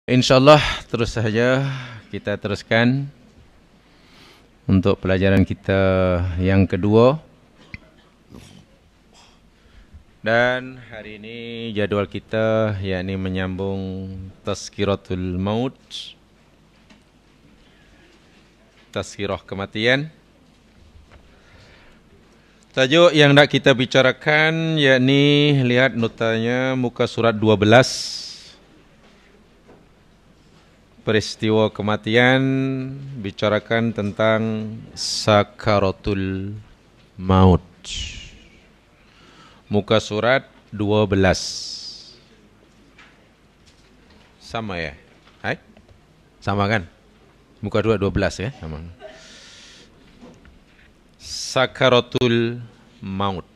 InsyaAllah terus saja kita teruskan untuk pelajaran kita yang kedua. Dan hari ini jadual kita yakni menyambung Tazkiratul Maut, Tazkirah kematian. Tajuk yang nak kita bicarakan yakni, lihat notanya muka surat 12. Peristiwa kematian, bicarakan tentang sakaratul maut. Muka surat 12. Sama ya? Hai? Sama kan? Muka 12 ya? Sama. Sakaratul maut.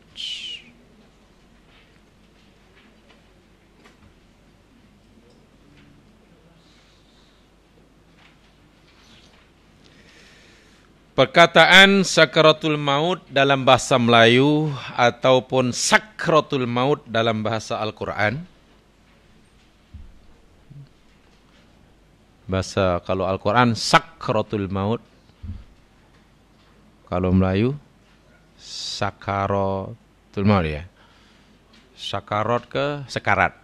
Perkataan sakaratul maut dalam bahasa Melayu ataupun sakratul maut dalam bahasa Al-Quran. Bahasa kalau Al-Quran sakratul maut. Kalau Melayu sakaratul maut ya. Sakarat ke sekarat.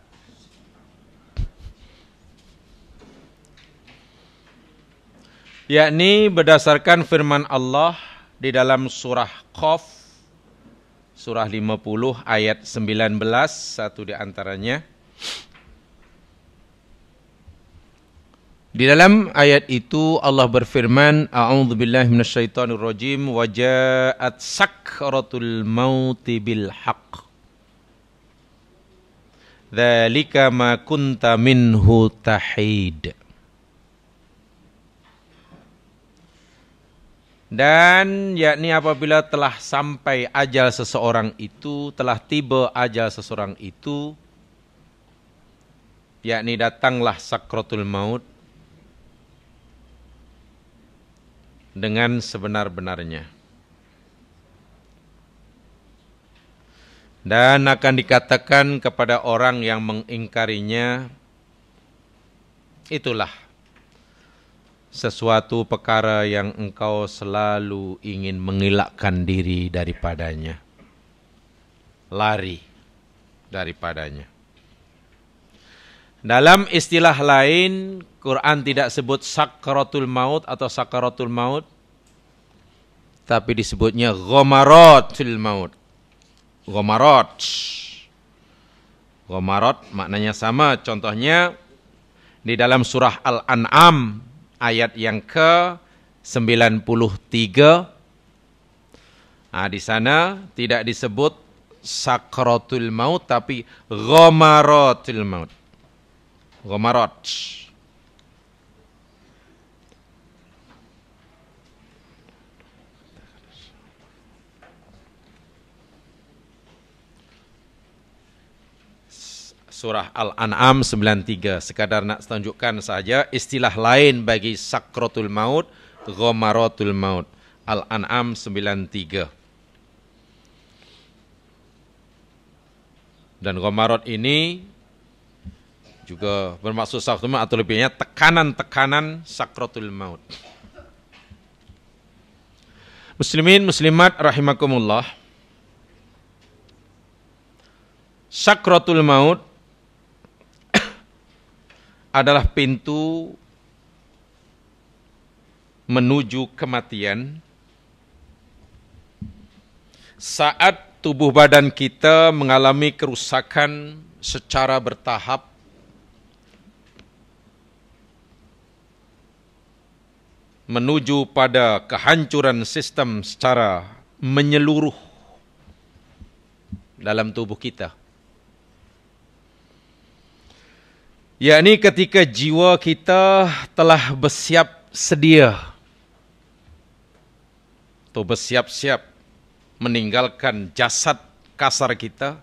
Yakni berdasarkan firman Allah di dalam surah Qaf, surah 50 ayat 19, satu di antaranya. Di dalam ayat itu Allah berfirman, A'udzubillahi minasyaitonirrajim, wa ja'at sakratul mauti bil haqq. Dzalika ma kunta minhu tahid. Dan yakni apabila telah sampai ajal seseorang itu, telah tiba ajal seseorang itu, yakni datanglah sakratul maut dengan sebenar-benarnya. Dan akan dikatakan kepada orang yang mengingkarinya, itulah sesuatu perkara yang engkau selalu ingin mengelakkan diri daripadanya. Lari daripadanya. Dalam istilah lain, Quran tidak sebut sakratul maut atau sakaratul maut, tapi disebutnya ghamaratul maut. Ghamarat. Ghamarat maknanya sama. Contohnya di dalam surah Al-An'am ayat yang ke-93. Di sana tidak disebut sakratul maut tapi ghamaratul maut. Ghamarat. Surah Al-An'am 93. Sekadar nak tunjukkan saja istilah lain bagi sakratul maut, ghamaratul maut. Al-An'am 93. Dan ghamarat ini juga bermaksud sakratul maut atau lebihnya tekanan-tekanan sakratul maut. Muslimin, muslimat rahimakumullah. Sakratul maut adalah pintu menuju kematian saat tubuh badan kita mengalami kerusakan secara bertahap menuju pada kehancuran sistem secara menyeluruh dalam tubuh kita. Yakni ketika jiwa kita telah bersiap sedia atau bersiap-siap meninggalkan jasad kasar kita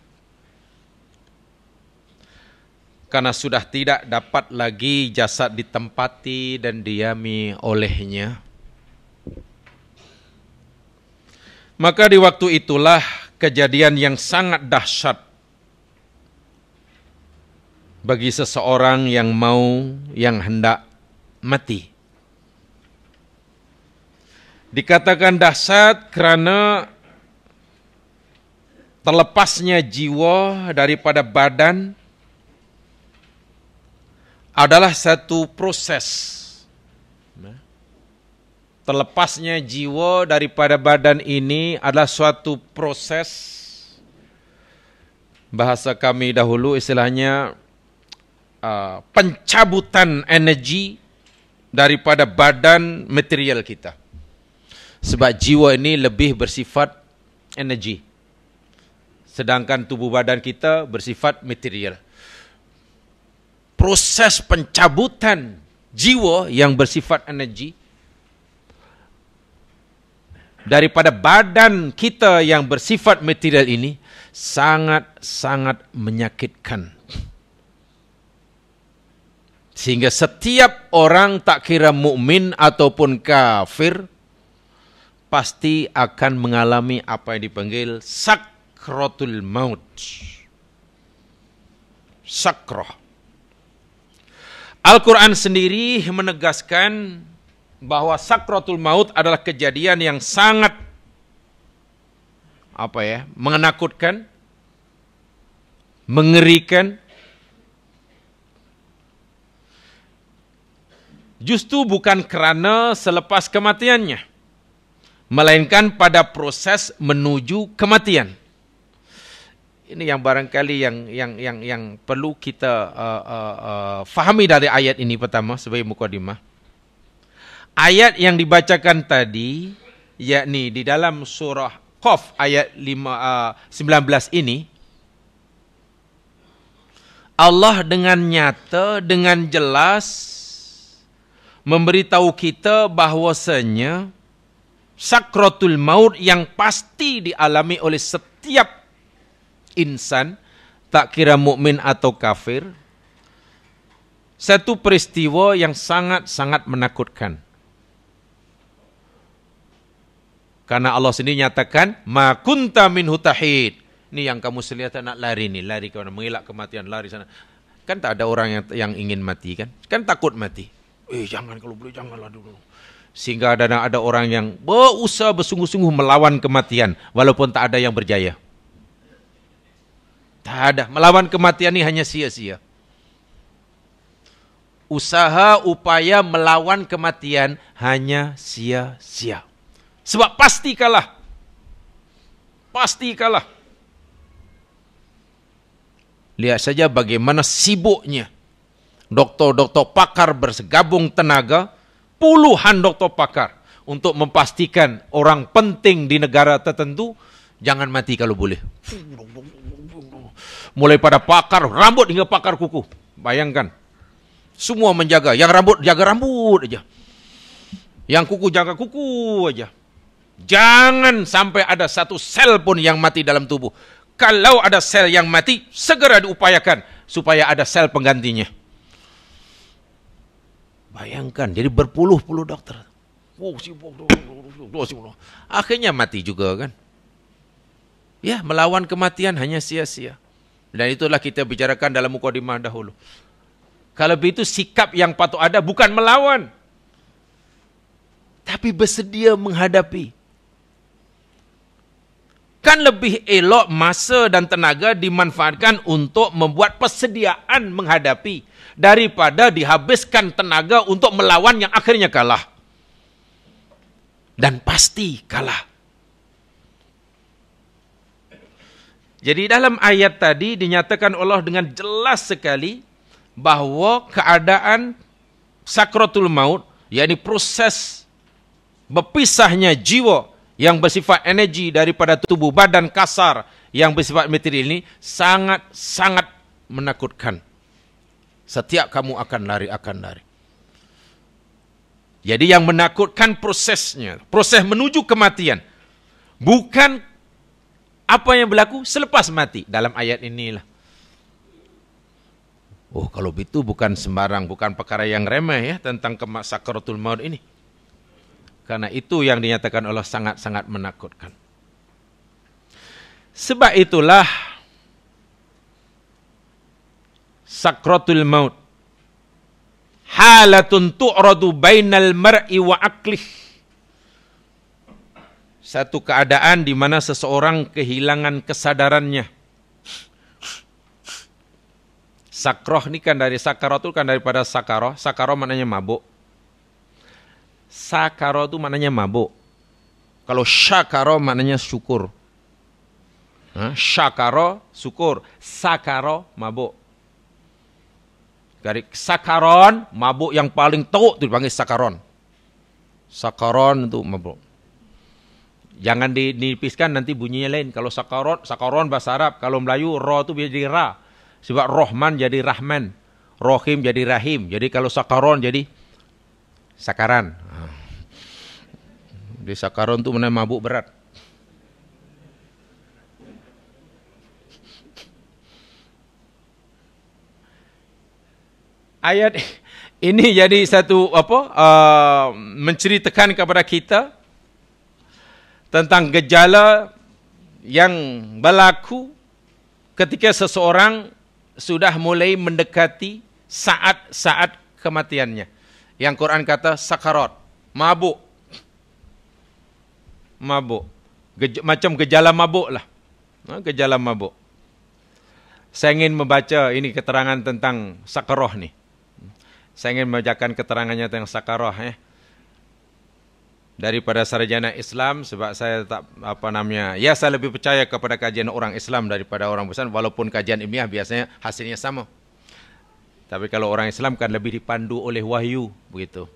karena sudah tidak dapat lagi jasad ditempati dan diami olehnya. Maka di waktu itulah kejadian yang sangat dahsyat bagi seseorang yang hendak mati. Dikatakan dahsyat kerana terlepasnya jiwa daripada badan adalah satu proses. Terlepasnya jiwa daripada badan ini adalah suatu proses. Bahasa kami dahulu istilahnya pencabutan energi daripada badan material kita. Sebab jiwa ini lebih bersifat energi. Sedangkan tubuh badan kita bersifat material. Proses pencabutan jiwa yang bersifat energi daripada badan kita yang bersifat material ini sangat-sangat menyakitkan. Sehingga setiap orang tak kira mukmin ataupun kafir pasti akan mengalami apa yang dipanggil sakratul maut. Sakrah. Al-Quran sendiri menegaskan bahwa sakratul maut adalah kejadian yang sangat menakutkan, mengerikan. Justru bukan kerana selepas kematiannya, melainkan pada proses menuju kematian. Ini yang barangkali yang perlu kita fahami dari ayat ini pertama sebagai mukadimah. Ayat yang dibacakan tadi, yakni di dalam surah Qaf ayat 19 ini, Allah dengan nyata, dengan jelas memberitahu kita bahwasanya sakratul maut yang pasti dialami oleh setiap insan, tak kira mukmin atau kafir, satu peristiwa yang sangat-sangat menakutkan. Karena Allah sendiri nyatakan, ma kunta minhu tahid. Ini yang kamu selihat nak lari ni, lari ke mana, mengelak kematian, lari sana. Kan tak ada orang yang ingin mati kan? Kan takut mati. Jangan, kalau boleh janganlah dulu. Sehingga ada orang yang berusaha bersungguh-sungguh melawan kematian walaupun tak ada yang berjaya. Tak ada, melawan kematian ini hanya sia-sia. Usaha upaya melawan kematian hanya sia-sia. Sebab pasti kalah. Pasti kalah. Lihat saja bagaimana sibuknya doktor-doktor pakar bergabung tenaga, puluhan doktor pakar untuk memastikan orang penting di negara tertentu jangan mati kalau boleh. Mulai pada pakar rambut hingga pakar kuku. Bayangkan. Semua menjaga. Yang rambut jaga rambut aja. Yang kuku jaga kuku aja. Jangan sampai ada satu sel pun yang mati dalam tubuh. Kalau ada sel yang mati, segera diupayakan supaya ada sel penggantinya. Bayangkan, jadi berpuluh-puluh dokter. Akhirnya mati juga kan. Ya, melawan kematian hanya sia-sia. Dan itulah kita bicarakan dalam mukadimah dahulu. Kalau begitu sikap yang patut ada bukan melawan, tapi bersedia menghadapi. Kan lebih elok masa dan tenaga dimanfaatkan untuk membuat persediaan menghadapi daripada dihabiskan tenaga untuk melawan yang akhirnya kalah. Dan pasti kalah. Jadi dalam ayat tadi dinyatakan Allah dengan jelas sekali bahawa keadaan sakratul maut, yakni proses berpisahnya jiwa yang bersifat energi daripada tubuh badan kasar yang bersifat material ini sangat-sangat menakutkan. Setiap kamu akan lari. Jadi yang menakutkan prosesnya, proses menuju kematian. Bukan apa yang berlaku selepas mati dalam ayat inilah. Oh, kalau begitu bukan sembarang, bukan perkara yang remeh ya tentang sakratul maut ini. Karena itu yang dinyatakan Allah sangat-sangat menakutkan. Sebab itulah sakratul maut. Halatun tu'radu bainal mar'i wa aqlih. Satu keadaan di mana seseorang kehilangan kesadarannya. Sakroh ini kan dari sakaratul kan daripada sakaroh. Sakaroh maknanya mabuk. Sakaroh itu maknanya mabuk. Kalau syakaroh maknanya syukur. Syakaro, syukur. Sakaro, mabuk. Dari sakaron, mabuk yang paling teruk itu dipanggil sakaron. Sakaron itu mabuk. Jangan dinipiskan nanti bunyinya lain. Kalau sakaron, sakaron bahasa Arab. Kalau Melayu, roh itu jadi ra. Sebab Rohman jadi Rahman. Rohim jadi Rahim. Jadi kalau sakaron jadi sakaran. Di sakaron itu mana mabuk berat. Ayat ini jadi satu menceritakan kepada kita tentang gejala yang berlaku ketika seseorang sudah mulai mendekati saat-saat kematiannya. Yang Quran kata sakarat, mabuk. Mabuk. Macam gejala mabuk lah. Gejala mabuk. Saya ingin membaca ini keterangan tentang sakaroh ni. Saya ingin membacakan keterangannya tentang sakaroh daripada sarjana Islam, sebab saya tak saya lebih percaya kepada kajian orang Islam daripada orang Busan, walaupun kajian ilmiah biasanya hasilnya sama. Tapi kalau orang Islam kan lebih dipandu oleh wahyu begitu.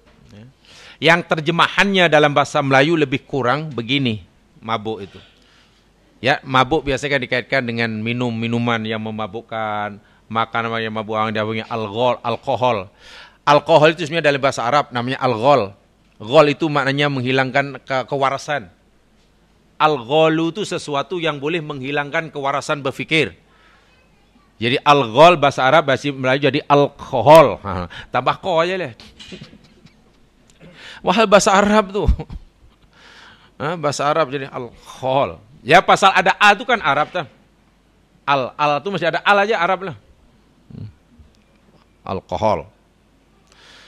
Yang terjemahannya dalam bahasa Melayu lebih kurang begini, mabuk itu. Ya, mabuk biasanya kan dikaitkan dengan minuman yang memabukkan, makanan yang memabukkan, dia punya alkohol. Alkohol itu sebenarnya dalam bahasa Arab namanya alghol. Ghol itu maknanya menghilangkan kewarasan. Algholu itu sesuatu yang boleh menghilangkan kewarasan berfikir. Jadi alghol bahasa Arab, bahasa Melayu jadi alkohol. Tambah ko aja lah. Wah, bahasa Arab tuh. Bahasa Arab jadi alkohol. Ya pasal ada a itu kan Arab tuh. Al itu masih ada al aja Arab lah. Alkohol.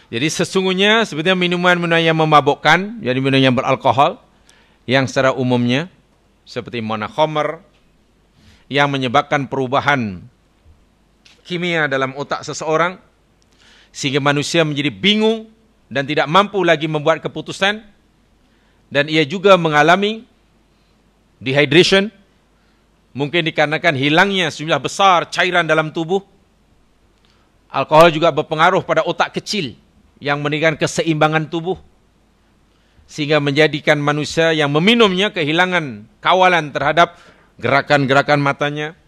Jadi sesungguhnya sebetulnya minuman-minuman yang memabukkan, jadi minuman yang beralkohol, yang secara umumnya seperti khamr yang menyebabkan perubahan kimia dalam otak seseorang sehingga manusia menjadi bingung dan tidak mampu lagi membuat keputusan, dan ia juga mengalami dehydration, mungkin dikarenakan hilangnya sejumlah besar cairan dalam tubuh. Alkohol juga berpengaruh pada otak kecil yang meningkatkan keseimbangan tubuh, sehingga menjadikan manusia yang meminumnya kehilangan kawalan terhadap gerakan-gerakan matanya.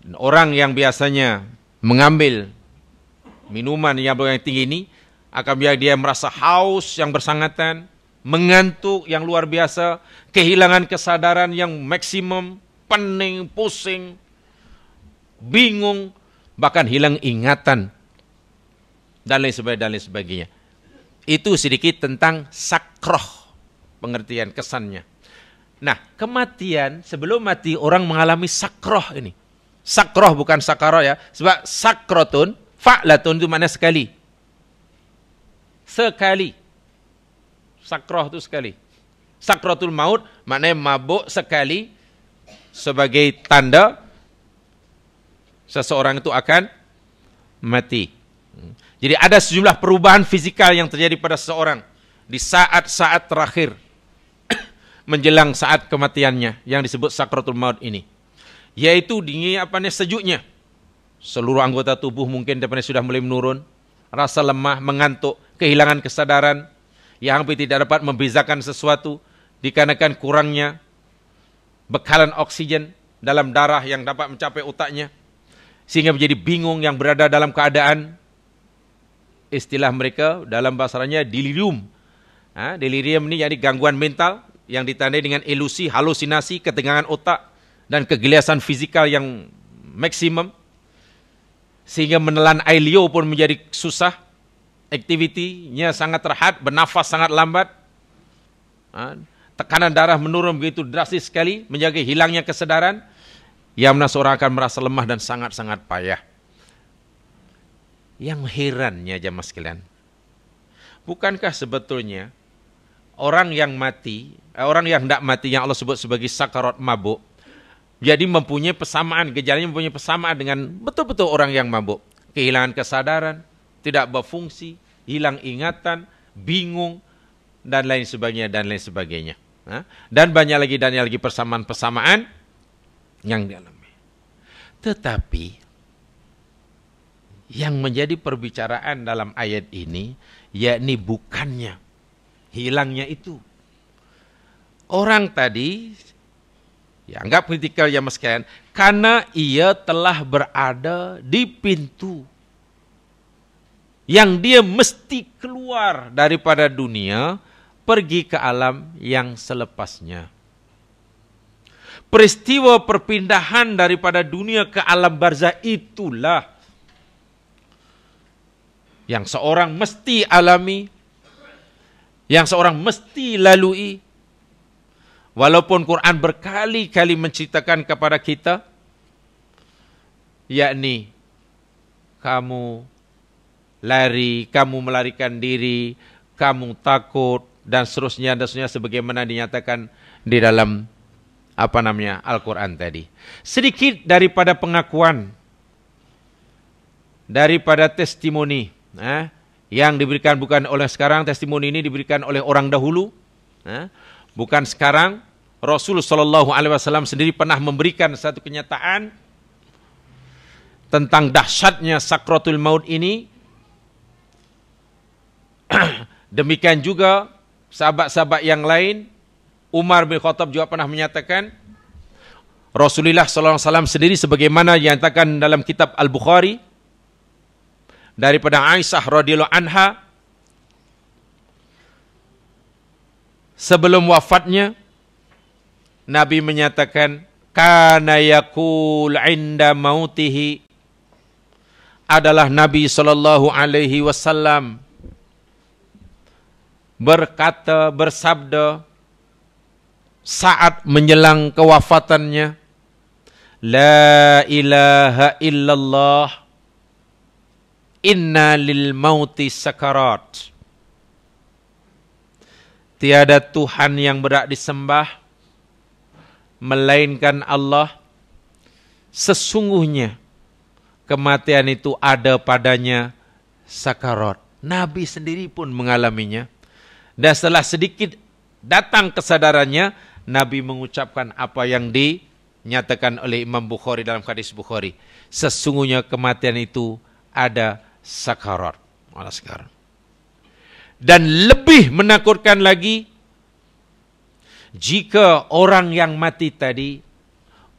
Dan orang yang biasanya mengambil minuman yang tinggi ini akan biar dia merasa haus yang bersangatan, mengantuk yang luar biasa, kehilangan kesadaran yang maksimum, pening, pusing, bingung, bahkan hilang ingatan, dan lain sebagainya. Itu sedikit tentang sakroh, pengertian kesannya. Nah, kematian, sebelum mati orang mengalami sakroh ini. Sakroh bukan sakaroh ya, sebab sakrotun, fa'latun itu makna sekali. Sekali. Sakroh itu sekali. Sakratul maut maknanya mabuk sekali, sebagai tanda seseorang itu akan mati. Jadi ada sejumlah perubahan fizikal yang terjadi pada seseorang di saat-saat terakhir menjelang saat kematiannya yang disebut sakratul maut ini. Yaitu sejuknya. Seluruh anggota tubuh mungkin sudah mulai menurun, rasa lemah, mengantuk, kehilangan kesadaran, yang hampir tidak dapat membezakan sesuatu dikarenakan kurangnya bekalan oksigen dalam darah yang dapat mencapai otaknya, sehingga menjadi bingung yang berada dalam keadaan, istilah mereka dalam bahasanya delirium. Delirium ini jadi gangguan mental yang ditandai dengan ilusi, halusinasi, ketegangan otak, dan kegelisahan fizikal yang maksimum, sehingga menelan air liur pun menjadi susah, aktivitinya sangat terhad, bernafas sangat lambat, tekanan darah menurun begitu drastis sekali, menjaga hilangnya kesadaran, yang mana seorang akan merasa lemah dan sangat-sangat payah. Yang herannya jamaah sekalian, bukankah sebetulnya orang yang mati, orang yang tidak mati yang Allah sebut sebagai sakarat mabuk, jadi mempunyai persamaan, gejalanya mempunyai persamaan dengan betul-betul orang yang mabuk. Kehilangan kesadaran, tidak berfungsi, hilang ingatan, bingung, dan lain sebagainya, dan lain sebagainya. Dan banyak lagi persamaan-persamaan yang dialami. Tetapi yang menjadi perbicaraan dalam ayat ini, yakni bukannya hilangnya itu. Orang tadi, ya anggap kritikal ya mas sekalian, karena ia telah berada di pintu yang dia mesti keluar daripada dunia, pergi ke alam yang selepasnya. Peristiwa perpindahan daripada dunia ke alam barzah itulah yang seorang mesti alami, yang seorang mesti lalui. Walaupun Quran berkali-kali menceritakan kepada kita, yakni kamu lari, kamu melarikan diri, kamu takut, dan seterusnya sebagaimana dinyatakan di dalam Al-Quran tadi. Sedikit daripada pengakuan, daripada testimoni yang diberikan bukan oleh sekarang, testimoni ini diberikan oleh orang dahulu, bukan sekarang. Rasul SAW sendiri pernah memberikan satu kenyataan tentang dahsyatnya sakratul maut ini. Demikian juga sahabat-sahabat yang lain. Umar bin Khattab juga pernah menyatakan, Rasulullah SAW sendiri sebagaimana dinyatakan dalam kitab Al-Bukhari daripada Aisyah radhiyallahu anha, sebelum wafatnya Nabi menyatakan, kana yaqul 'inda mautihi, adalah Nabi sallallahu alaihi wasallam berkata, bersabda saat menjelang kewafatannya, la ilaha illallah, inna lil mauti sakarat. Tiada Tuhan yang berhak disembah melainkan Allah. Sesungguhnya kematian itu ada padanya sakarat. Nabi sendiri pun mengalaminya. Dan setelah sedikit datang kesadarannya, Nabi mengucapkan apa yang dinyatakan oleh Imam Bukhari dalam hadis Bukhari. Sesungguhnya kematian itu ada sakarat. Malah sekarang. Dan lebih menakutkan lagi, jika orang yang mati tadi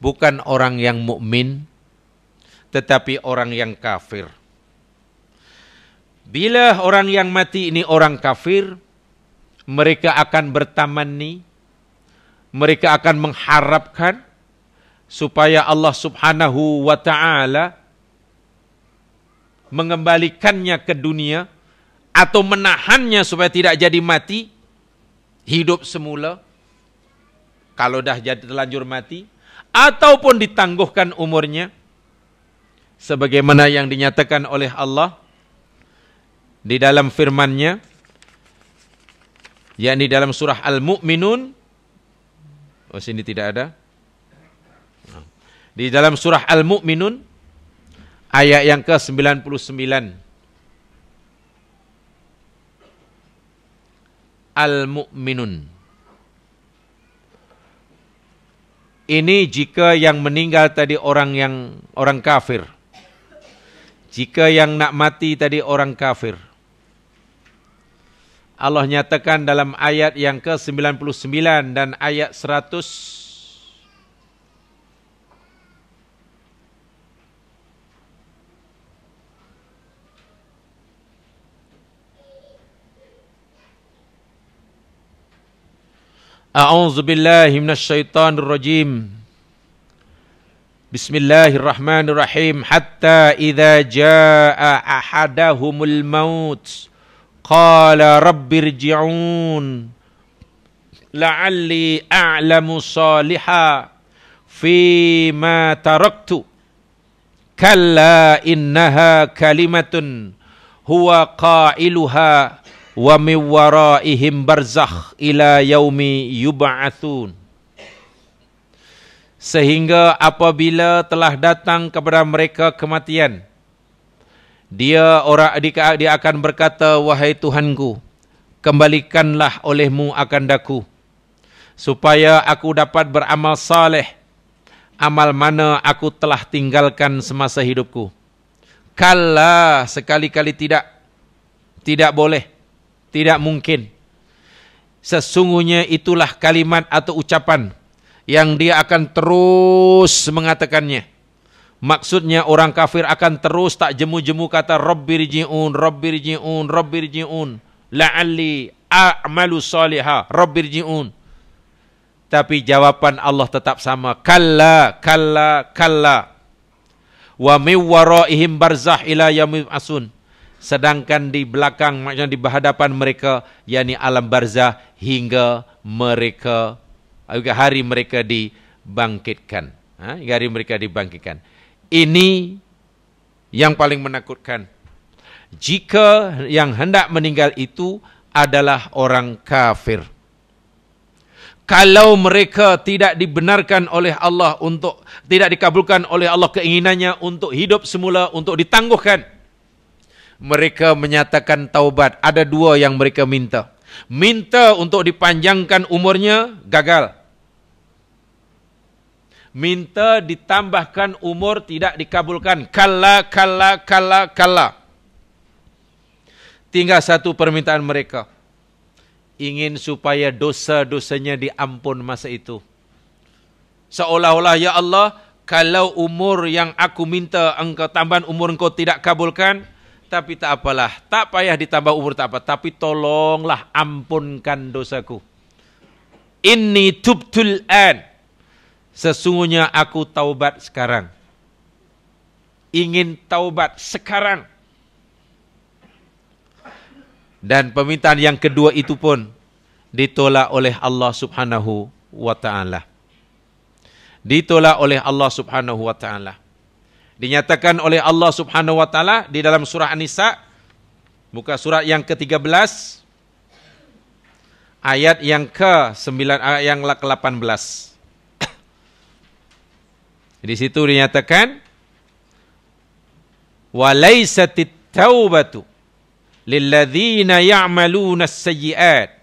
bukan orang yang mukmin, tetapi orang yang kafir. Bila orang yang mati ini orang kafir, mereka akan bertamanni, mereka akan mengharapkan supaya Allah Subhanahu wa ta'ala mengembalikannya ke dunia atau menahannya supaya tidak jadi mati, hidup semula kalau dah jadi terlanjur mati, ataupun ditangguhkan umurnya sebagaimana yang dinyatakan oleh Allah di dalam firman-Nya, yakni dalam surah Al-Mu'minun. Oh, sini tidak ada. Di dalam surah Al-Mu'minun ayat yang ke-99. Al-Mu'minun. Ini jika yang meninggal tadi orang kafir. Jika yang nak mati tadi orang kafir. Allah nyatakan dalam ayat yang ke-99 dan ayat 100. A'udzu billahi minasyaitonir rajim. Bismillahirrahmanirrahim. Hatta idza jaa ahadahumul maut qala rabbirji'un la'alli a'lamu salihan fi ma taraktu kalla innaha kalimatun huwa qailuha wa min waraihim barzakh ila yaumi yub'atsun. Sehingga apabila telah datang kepada mereka kematian, dia akan berkata, wahai Tuhanku, kembalikanlah olehmu akan daku, supaya aku dapat beramal saleh, amal mana aku telah tinggalkan semasa hidupku. Kalla, sekali-kali tidak. Tidak boleh. Tidak mungkin. Sesungguhnya itulah kalimat atau ucapan yang dia akan terus mengatakannya. Maksudnya orang kafir akan terus tak jemu-jemu kata Rabbirji'un, Rabbirji'un, Rabbirji'un, la'alli a'malu salihah, Rabbirji'un. Tapi jawaban Allah tetap sama. Kalla, kalla, kalla. Wa min waraihim barzakh ila yaumil asun. Sedangkan di belakang, maksudnya di hadapan mereka, yakni alam barzah, hingga mereka, hari mereka dibangkitkan. Hari mereka dibangkitkan. Ini yang paling menakutkan. Jika yang hendak meninggal itu adalah orang kafir. Kalau mereka tidak dibenarkan oleh Allah untuk, tidak dikabulkan oleh Allah keinginannya untuk hidup semula, untuk ditangguhkan, mereka menyatakan taubat. Ada dua yang mereka minta. Minta untuk dipanjangkan umurnya, gagal. Minta ditambahkan umur, tidak dikabulkan. Kalla, kalla, kalla, kalla. Tinggal satu permintaan mereka. Ingin supaya dosa-dosanya diampun masa itu. Seolah-olah, ya Allah, kalau umur yang aku minta engkau tambahan umur engkau tidak kabulkan, tapi tak apalah, tak payah ditambah umur, tak apa, tapi tolonglah ampunkan dosaku. Inni tubtul an. Sesungguhnya aku taubat sekarang. Ingin taubat sekarang. Dan permintaan yang kedua itu pun ditolak oleh Allah Subhanahu wa ta'ala. Ditolak oleh Allah Subhanahu wa ta'ala. Dinyatakan oleh Allah Subhanahu wa ta'ala di dalam surah An-Nisa, muka surat yang ke-13, ayat yang ke-9, ayat yang ke-18. Di situ dinyatakan, wa laisatit taubatu lilladzina ya'maluna as-sayyi'at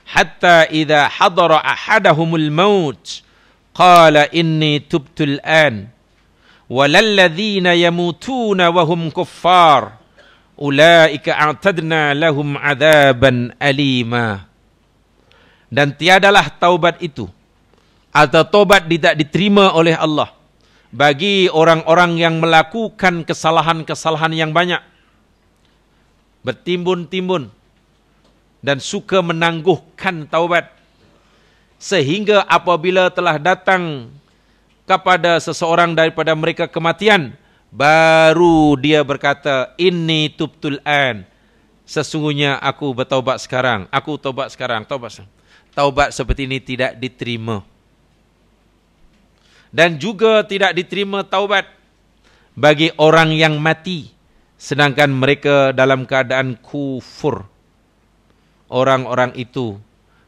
hatta idza hadara ahadahumul maut qala inni tubtul an walalladzina yamutuna wa hum kuffar ulaika a'tadna lahum 'adzaban alima. Dan tiadalah taubat itu atau taubat tidak diterima oleh Allah bagi orang-orang yang melakukan kesalahan-kesalahan yang banyak, bertimbun-timbun, dan suka menangguhkan taubat, sehingga apabila telah datang kepada seseorang daripada mereka kematian, baru dia berkata, inni tubtul an, sesungguhnya aku bertaubat sekarang, aku taubat sekarang, taubat sekarang. Taubat seperti ini tidak diterima. Dan juga tidak diterima taubat bagi orang yang mati sedangkan mereka dalam keadaan kufur. Orang-orang itu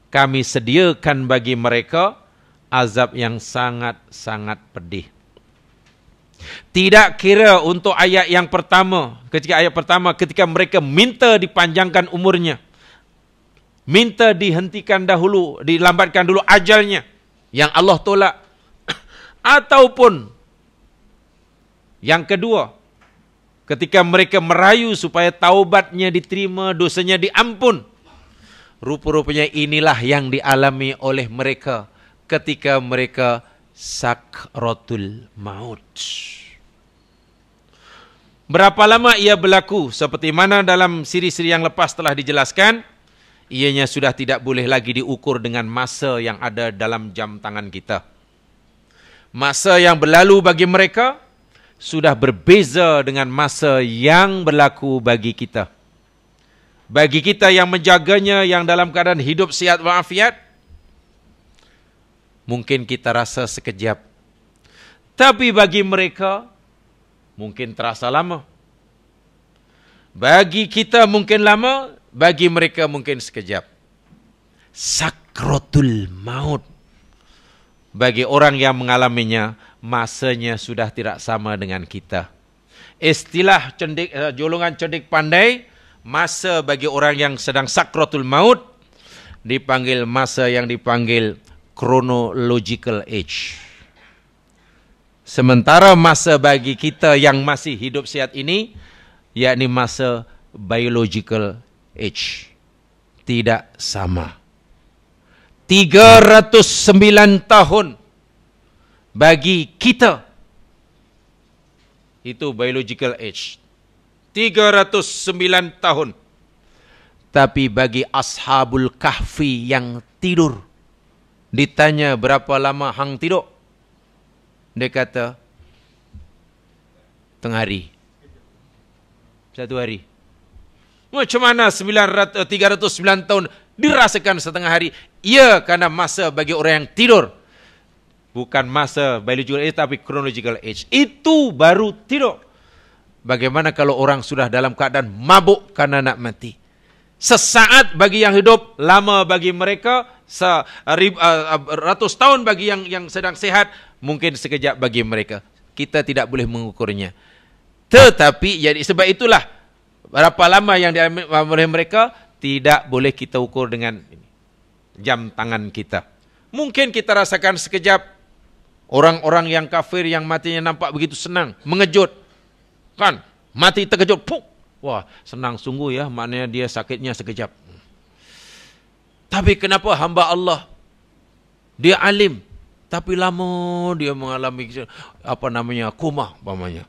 kami sediakan bagi mereka azab yang sangat-sangat pedih. Tidak kira untuk ayat yang pertama, ketika mereka minta dipanjangkan umurnya, minta dihentikan dahulu, dilambatkan dulu ajalnya, yang Allah tolak. Ataupun yang kedua, ketika mereka merayu supaya taubatnya diterima, dosanya diampun. Rupa-rupanya inilah yang dialami oleh mereka ketika mereka sakratul maut. Berapa lama ia berlaku? Seperti mana dalam siri-siri yang lepas telah dijelaskan, ianya sudah tidak boleh lagi diukur dengan masa yang ada dalam jam tangan kita. Masa yang berlalu bagi mereka sudah berbeza dengan masa yang berlaku bagi kita. Bagi kita yang menjaganya, yang dalam keadaan hidup sihat walafiat, mungkin kita rasa sekejap. Tapi bagi mereka, mungkin terasa lama. Bagi kita mungkin lama, bagi mereka mungkin sekejap. Sakratul maut. Bagi orang yang mengalaminya, masanya sudah tidak sama dengan kita. Istilah golongan cerdik pandai, masa bagi orang yang sedang sakratul maut dipanggil masa yang dipanggil chronological age. Sementara masa bagi kita yang masih hidup sihat ini, yakni masa biological age. Tidak sama. 309 tahun bagi kita. Itu biological age. 309 tahun. Tapi bagi ashabul kahfi yang tidur, ditanya berapa lama hang tidur? Dia kata, tengah hari. 1 hari. Macam mana 309 tahun dirasakan setengah hari? Ya, karena masa bagi orang yang tidur. Bukan masa biological age, tapi chronological age. Itu baru tidur. Bagaimana kalau orang sudah dalam keadaan mabuk karena nak mati? Sesaat bagi yang hidup, lama bagi mereka. Ratus tahun bagi yang sedang sehat, mungkin sekejap bagi mereka. Kita tidak boleh mengukurnya. Tetapi, jadi sebab itulah, berapa lama yang diambil oleh mereka, tidak boleh kita ukur dengan jam tangan kita. Mungkin kita rasakan sekejap. Orang-orang yang kafir yang matinya nampak begitu senang, mengejut. Kan? Mati terkejut. Puh! Wah, senang sungguh ya, maknanya dia sakitnya sekejap. Tapi kenapa hamba Allah? Dia alim, tapi lama dia mengalami koma umpamanya.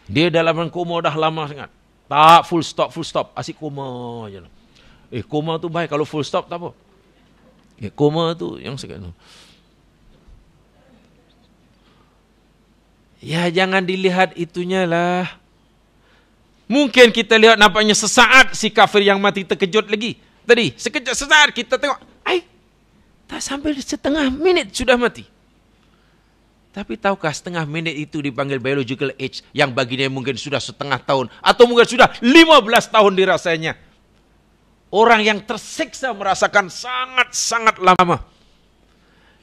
Dia dalam koma dah lama sangat. Tak full stop, asyik koma aja. Koma tu baik, kalau full stop tak apa. Koma tu yang sekarang. Ya, jangan dilihat itunya lah. Mungkin kita lihat nampaknya sesaat si kafir yang mati terkejut lagi. Tadi, sekejap sesaat kita tengok. Tak sampai setengah minit sudah mati. Tapi tahukah setengah minit itu dipanggil biological age yang bagi dia mungkin sudah setengah tahun. Atau mungkin sudah 15 tahun dirasanya. Orang yang tersiksa merasakan sangat-sangat lama.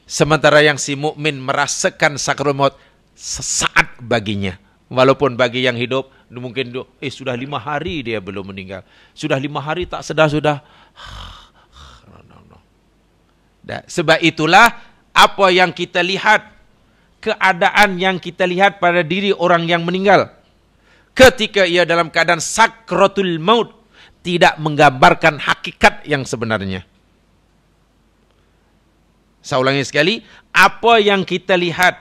Sementara yang si mukmin merasakan sakratul maut sesaat baginya. Walaupun bagi yang hidup, mungkin sudah 5 hari dia belum meninggal. Sudah 5 hari tak sedar sudah. Sebab itulah apa yang kita lihat, keadaan yang kita lihat pada diri orang yang meninggal. Ketika ia dalam keadaan sakratul maut, tidak menggambarkan hakikat yang sebenarnya. Saya ulangi sekali, apa yang kita lihat,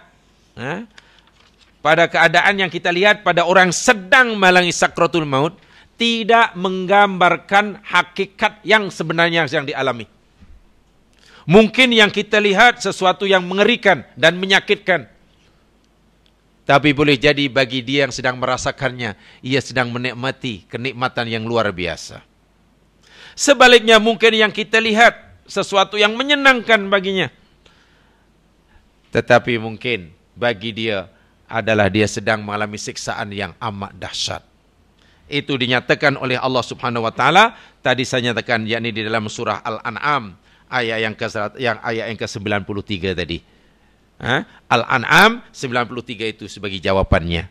pada keadaan yang kita lihat pada orang sedang mengalami sakratul maut, tidak menggambarkan hakikat yang sebenarnya yang dialami. Mungkin yang kita lihat sesuatu yang mengerikan dan menyakitkan. Tapi boleh jadi bagi dia yang sedang merasakannya, ia sedang menikmati kenikmatan yang luar biasa. Sebaliknya mungkin yang kita lihat sesuatu yang menyenangkan baginya. Tetapi mungkin bagi dia adalah dia sedang mengalami siksaan yang amat dahsyat. Itu dinyatakan oleh Allah Subhanahu wa taala, tadi saya nyatakan yakni di dalam surah Al-An'am ayat yang ke-93 tadi. Al-An'am 93 itu sebagai jawabannya.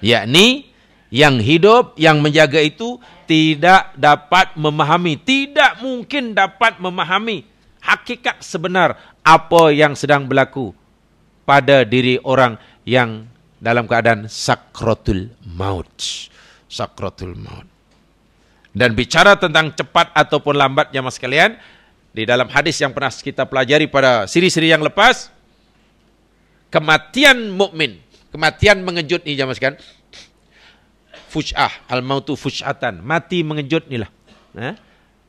Yakni yang hidup, yang menjaga itu tidak dapat memahami, tidak mungkin dapat memahami hakikat sebenar apa yang sedang berlaku pada diri orang yang dalam keadaan sakratul maut. Sakratul maut. Dan bicara tentang cepat ataupun lambat jamaah sekalian, di dalam hadis yang pernah kita pelajari pada siri-siri yang lepas, kematian mukmin, kematian mengejut ni jamaah sekalian, fuj'ah, al-mautu fuj'atan, mati mengejut inilah.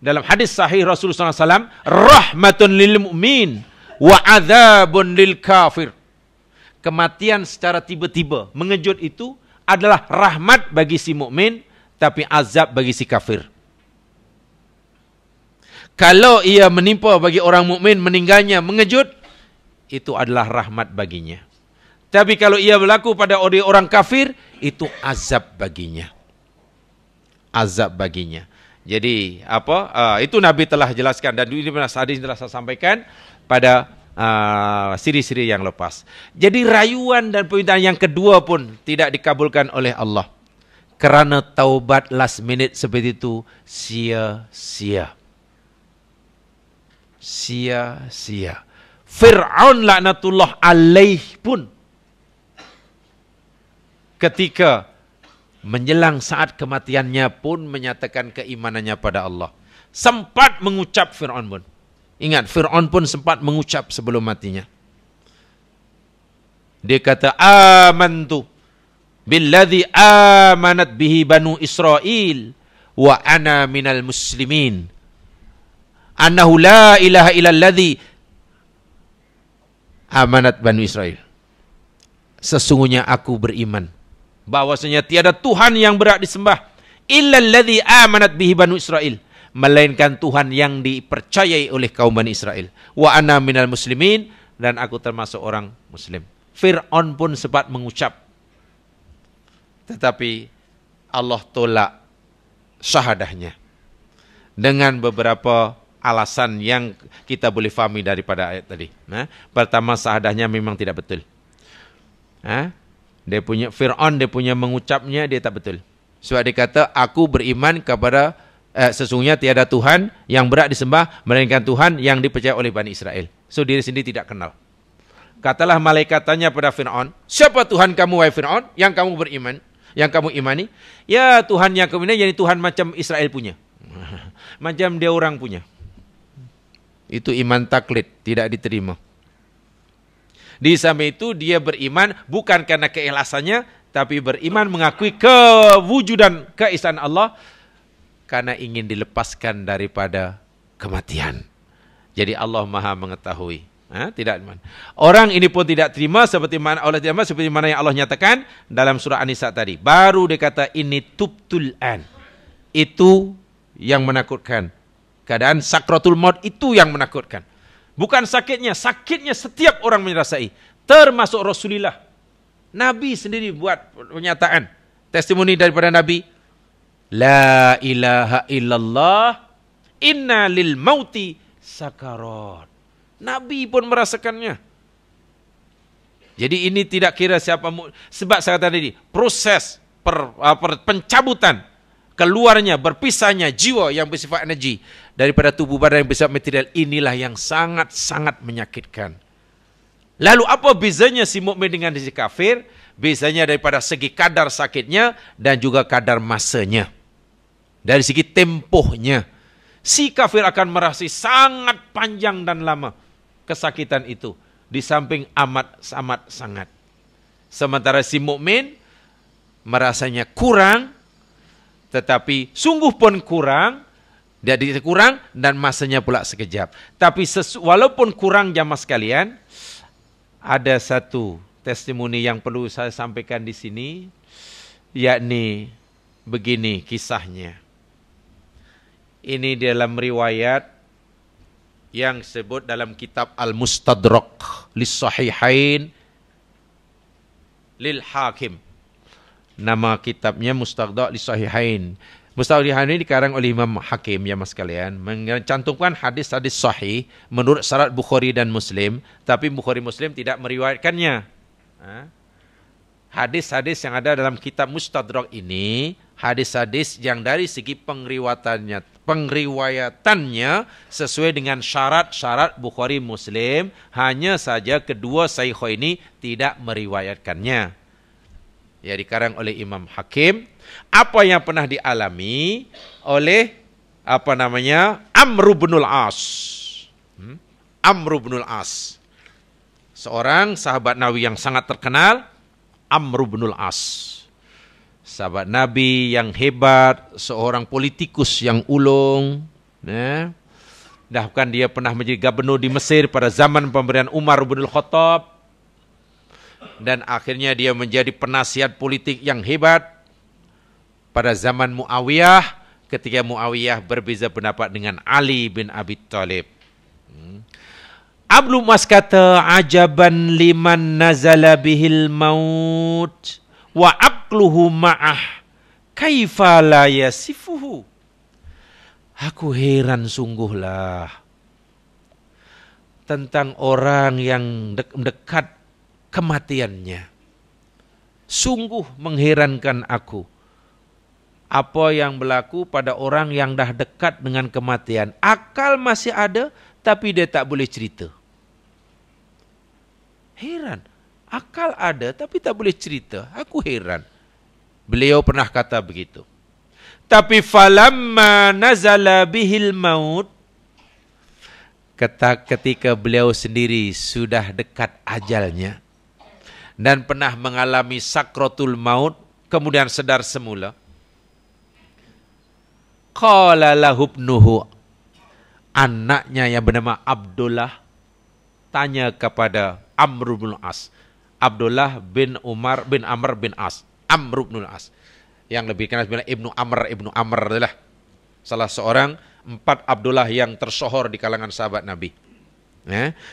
Dalam hadis sahih Rasulullah SAW, rahmatun lil mu'min wa adzabun lil kafir. Kematian secara tiba-tiba, mengejut itu adalah rahmat bagi si mukmin, tapi azab bagi si kafir. Kalau ia menimpa bagi orang mukmin meninggalnya mengejut, itu adalah rahmat baginya. Tapi kalau ia berlaku pada orang kafir, itu azab baginya. Azab baginya. Jadi itu Nabi telah jelaskan, dan ini hadis telah saya sampaikan pada siri-siri yang lepas. Jadi rayuan dan permintaan yang kedua pun tidak dikabulkan oleh Allah. Kerana taubat last minute seperti itu sia-sia. Sia-sia. Fir'aun laknatullah alaih pun ketika menjelang saat kematiannya pun menyatakan keimanannya pada Allah. Sempat mengucap Fir'aun pun. Ingat, Fir'aun pun sempat mengucap sebelum matinya. Dia kata, amantu billadhi amanat bihi banu Israel wa ana minal muslimin. Annahu la ilaha illalladhi amanat banu Israel. Sesungguhnya aku beriman bahwasanya tiada Tuhan yang berhak disembah illalladzi amanat bihi banu Israel, melainkan Tuhan yang dipercayai oleh kaum Bani Israel. Wa ana minal muslimin, dan aku termasuk orang muslim. Fir'aun pun sempat mengucap, tetapi Allah tolak syahadahnya dengan beberapa alasan yang kita boleh fahami daripada ayat tadi. Pertama, syahadahnya memang tidak betul. Dia punya Fir'aun, dia punya mengucapnya dia tak betul. Sebab dia kata, aku beriman kepada sesungguhnya tiada Tuhan yang berhak disembah melainkan Tuhan yang dipercayai oleh Bani Israel. So diri sendiri tidak kenal. Katalah malaikat tanya pada Fir'aun, siapa Tuhan kamu wahai Fir'aun yang kamu beriman, yang kamu imani? Ya Tuhan yang kamu imani, jadi Tuhan macam Israel punya. Macam dia orang punya. Itu iman taklid, tidak diterima. Di samping itu dia beriman bukan karena keikhlasannya, tapi beriman mengakui kewujudan keesaan Allah karena ingin dilepaskan daripada kematian. Jadi Allah Maha mengetahui. Tidak. Orang ini pun tidak terima seperti mana Allah tidak terima, seperti mana yang Allah nyatakan dalam surah An-Nisa tadi. Baru dia kata ini tubtul an. Itu yang menakutkan. Keadaan sakratul maut itu yang menakutkan. Bukan sakitnya, sakitnya setiap orang merasai, termasuk Rasulullah. Nabi sendiri buat pernyataan, testimoni daripada Nabi. La ilaha illallah, inna lil mauti sakarat. Nabi pun merasakannya. Jadi ini tidak kira siapa, sebab saya kata tadi, proses pencabutan, keluarnya, berpisahnya jiwa yang bersifat energi daripada tubuh badan yang bersifat material, inilah yang sangat-sangat menyakitkan. Lalu apa bezanya si mukmin dengan si kafir? Bezanya daripada segi kadar sakitnya dan juga kadar masanya. Dari segi tempohnya. Si kafir akan merasa sangat panjang dan lama kesakitan itu. Di samping amat sangat. Sementara si mukmin merasanya kurang, tetapi sungguh pun kurang, jadi kurang dan masanya pula sekejap. Tapi walaupun kurang jamaah sekalian, ada satu testimoni yang perlu saya sampaikan di sini, yakni begini kisahnya. Ini dalam riwayat yang disebut dalam kitab Al-Mustadrak Lis-Sahihain Lil Hakim. Nama kitabnya Mustadrak Lis-Sahihain. Mustadrak ini dikarang oleh Imam Hakim, ya mas sekalian, mencantumkan hadis-hadis sahih menurut syarat Bukhari dan Muslim, tapi Bukhari Muslim tidak meriwayatkannya. Hadis-hadis yang ada dalam kitab Mustadrak ini, hadis-hadis yang dari segi pengriwayatannya sesuai dengan syarat-syarat Bukhari Muslim, hanya saja kedua sahih ini tidak meriwayatkannya. Ya, dikarang oleh Imam Hakim. Apa yang pernah dialami oleh Amr bin Al-As. Amr bin Al-As, seorang sahabat Nabi yang sangat terkenal. Amr bin Al-As, sahabat Nabi yang hebat, seorang politikus yang ulung. Bahkan dia pernah menjadi gubernur di Mesir pada zaman pemberian Umar bin Al-Khattab. Dan akhirnya dia menjadi penasihat politik yang hebat pada zaman Muawiyah, ketika Muawiyah berbeza pendapat dengan Ali bin Abi Thalib. Abdul Mas kata, ajaban liman nazala bihil maut wa aqluhu ma'ah kaifa la yasifuhu. Aku heran sungguhlah tentang orang yang dekat kematiannya. Sungguh mengherankan aku. Apa yang berlaku pada orang yang dah dekat dengan kematian. Akal masih ada, tapi dia tak boleh cerita. Heran. Akal ada, tapi tak boleh cerita. Aku heran. Beliau pernah kata begitu. Tapi falamma nazala bihil maut, ketika beliau sendiri sudah dekat ajalnya dan pernah mengalami sakratul maut, kemudian sedar semula. Qala lahu ibnuhu, anaknya yang bernama Abdullah tanya kepada Amr bin As. Abdullah bin Umar bin Amr bin As. Amr bin As. Yang lebih kenal sebenarnya Ibnu Amr. Ibnu Amr adalah salah seorang 4 Abdullah yang tersohor di kalangan sahabat Nabi.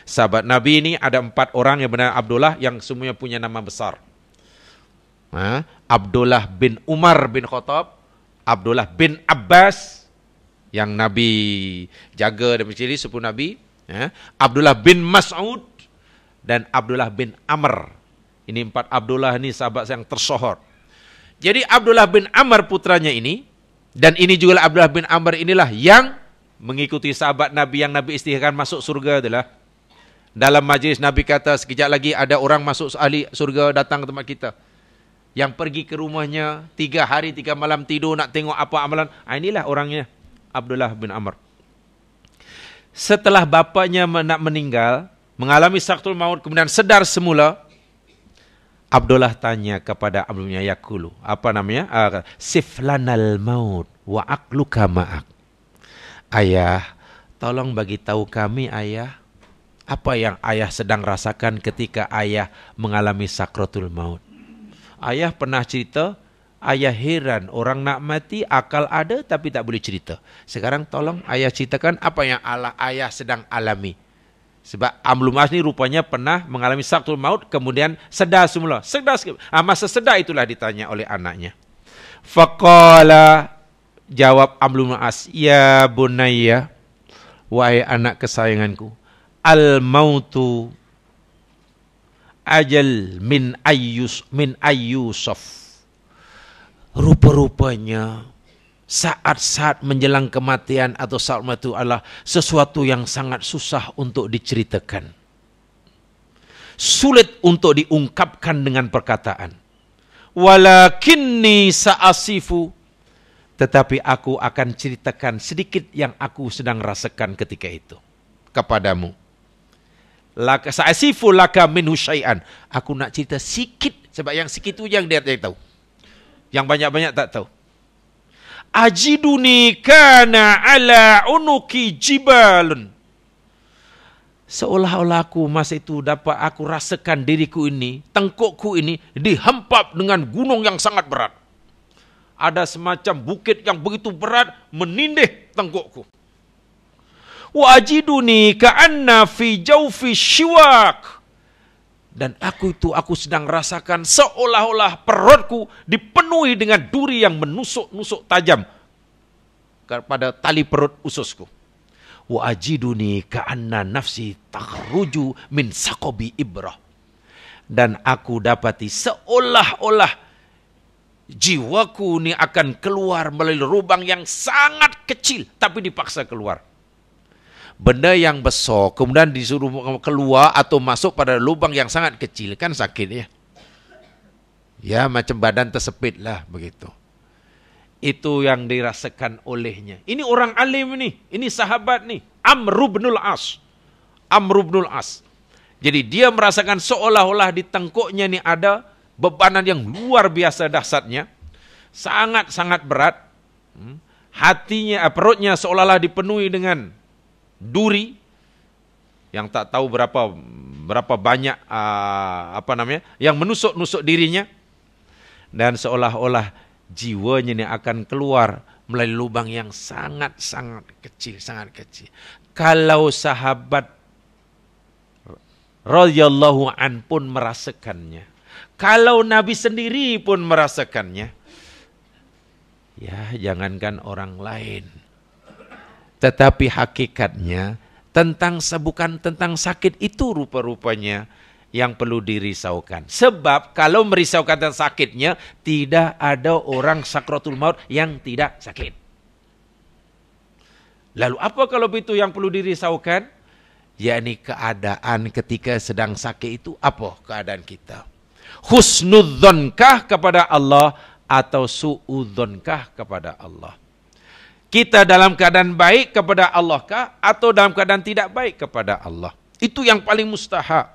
Sahabat Nabi ini ada 4 orang yang benar Abdullah yang semuanya punya nama besar. Abdullah bin Umar bin Khattab, Abdullah bin Abbas yang Nabi jaga dan mencari sepupu Nabi, Abdullah bin Mas'ud dan Abdullah bin Amr. Ini 4 Abdullah ini sahabat yang tersohor. Jadi Abdullah bin Amr putranya ini, dan ini juga Abdullah bin Amr inilah yang mengikuti sahabat Nabi yang Nabi istiharkan masuk surga adalah. Dalam majlis Nabi kata sekejap lagi ada orang masuk ahli surga datang ke tempat kita. Yang pergi ke rumahnya 3 hari 3 malam tidur nak tengok apa amalan. Inilah orangnya Abdullah bin Amr. Setelah bapaknya nak meninggal, mengalami sakratul maut, kemudian sedar semula, Abdullah tanya kepada Abdullah yakulu, apa namanya? Siflanal maut wa aqluka ma'ak. Ayah, tolong bagi tahu kami ayah, apa yang ayah sedang rasakan ketika ayah mengalami sakratul maut. Ayah pernah cerita, ayah heran orang nak mati akal ada tapi tak boleh cerita. Sekarang tolong ayah ceritakan apa yang ayah sedang alami. Sebab Amr bin As ni rupanya pernah mengalami sakratul maut, kemudian sedar semula. Masa sedar itulah ditanya oleh anaknya. Faqala, jawab Amr bin As, ya bunayya, wahai anak kesayanganku, al mautu ajal min ayyusaf. Rupa-rupanya saat-saat menjelang kematian atau saat mati adalah sesuatu yang sangat susah untuk diceritakan. Sulit untuk diungkapkan dengan perkataan. Walakinni sa'asifu, tetapi aku akan ceritakan sedikit yang aku sedang rasakan ketika itu kepadamu. Sa'asifu laka minhu syai'an. Aku nak cerita sikit, sebab yang sikit itu yang dia tahu. Yang banyak-banyak tak tahu. Ajiduni kana ala unuki jibalun. Seolah-olah aku masa itu dapat aku rasakan diriku ini, tengkukku ini dihempap dengan gunung yang sangat berat. Ada semacam bukit yang begitu berat menindih tengkukku. Wa ajiduni ka'anna fi jawfi shiwak. Dan aku sedang rasakan seolah-olah perutku dipenuhi dengan duri yang menusuk-nusuk tajam pada tali perut ususku. Wa ajiduni ka'anna nafsi takhruju min saqabi ibrah. Dan aku dapati seolah-olah jiwaku ini akan keluar melalui lubang yang sangat kecil tapi dipaksa keluar. Benda yang besar kemudian disuruh keluar atau masuk pada lubang yang sangat kecil, kan sakit ya. Ya macam badan tersepit lah begitu. Itu yang dirasakan olehnya. Ini orang alim nih, ini sahabat nih, Amr bin As. Amr bin As. Jadi dia merasakan seolah-olah di tengkuknya ini ada bebanan yang luar biasa dahsyatnya. Sangat-sangat berat. Hatinya, perutnya seolah-olah dipenuhi dengan duri yang tak tahu berapa banyak yang menusuk-nusuk dirinya, dan seolah-olah jiwanya ini akan keluar melalui lubang yang sangat-sangat kecil, sangat kecil. Kalau sahabat radhiyallahu an pun merasakannya. Kalau Nabi sendiri pun merasakannya, ya jangankan orang lain. Tetapi hakikatnya bukan tentang sakit itu rupa-rupanya yang perlu dirisaukan. Sebab kalau merisaukan tentang sakitnya, tidak ada orang sakratul maut yang tidak sakit. Lalu apa kalau itu yang perlu dirisaukan? Yakni keadaan ketika sedang sakit itu, apa keadaan kita? Husnudzonkah kepada Allah atau suudzonkah kepada Allah? Kita dalam keadaan baik kepada Allah kah atau dalam keadaan tidak baik kepada Allah? Itu yang paling mustahak.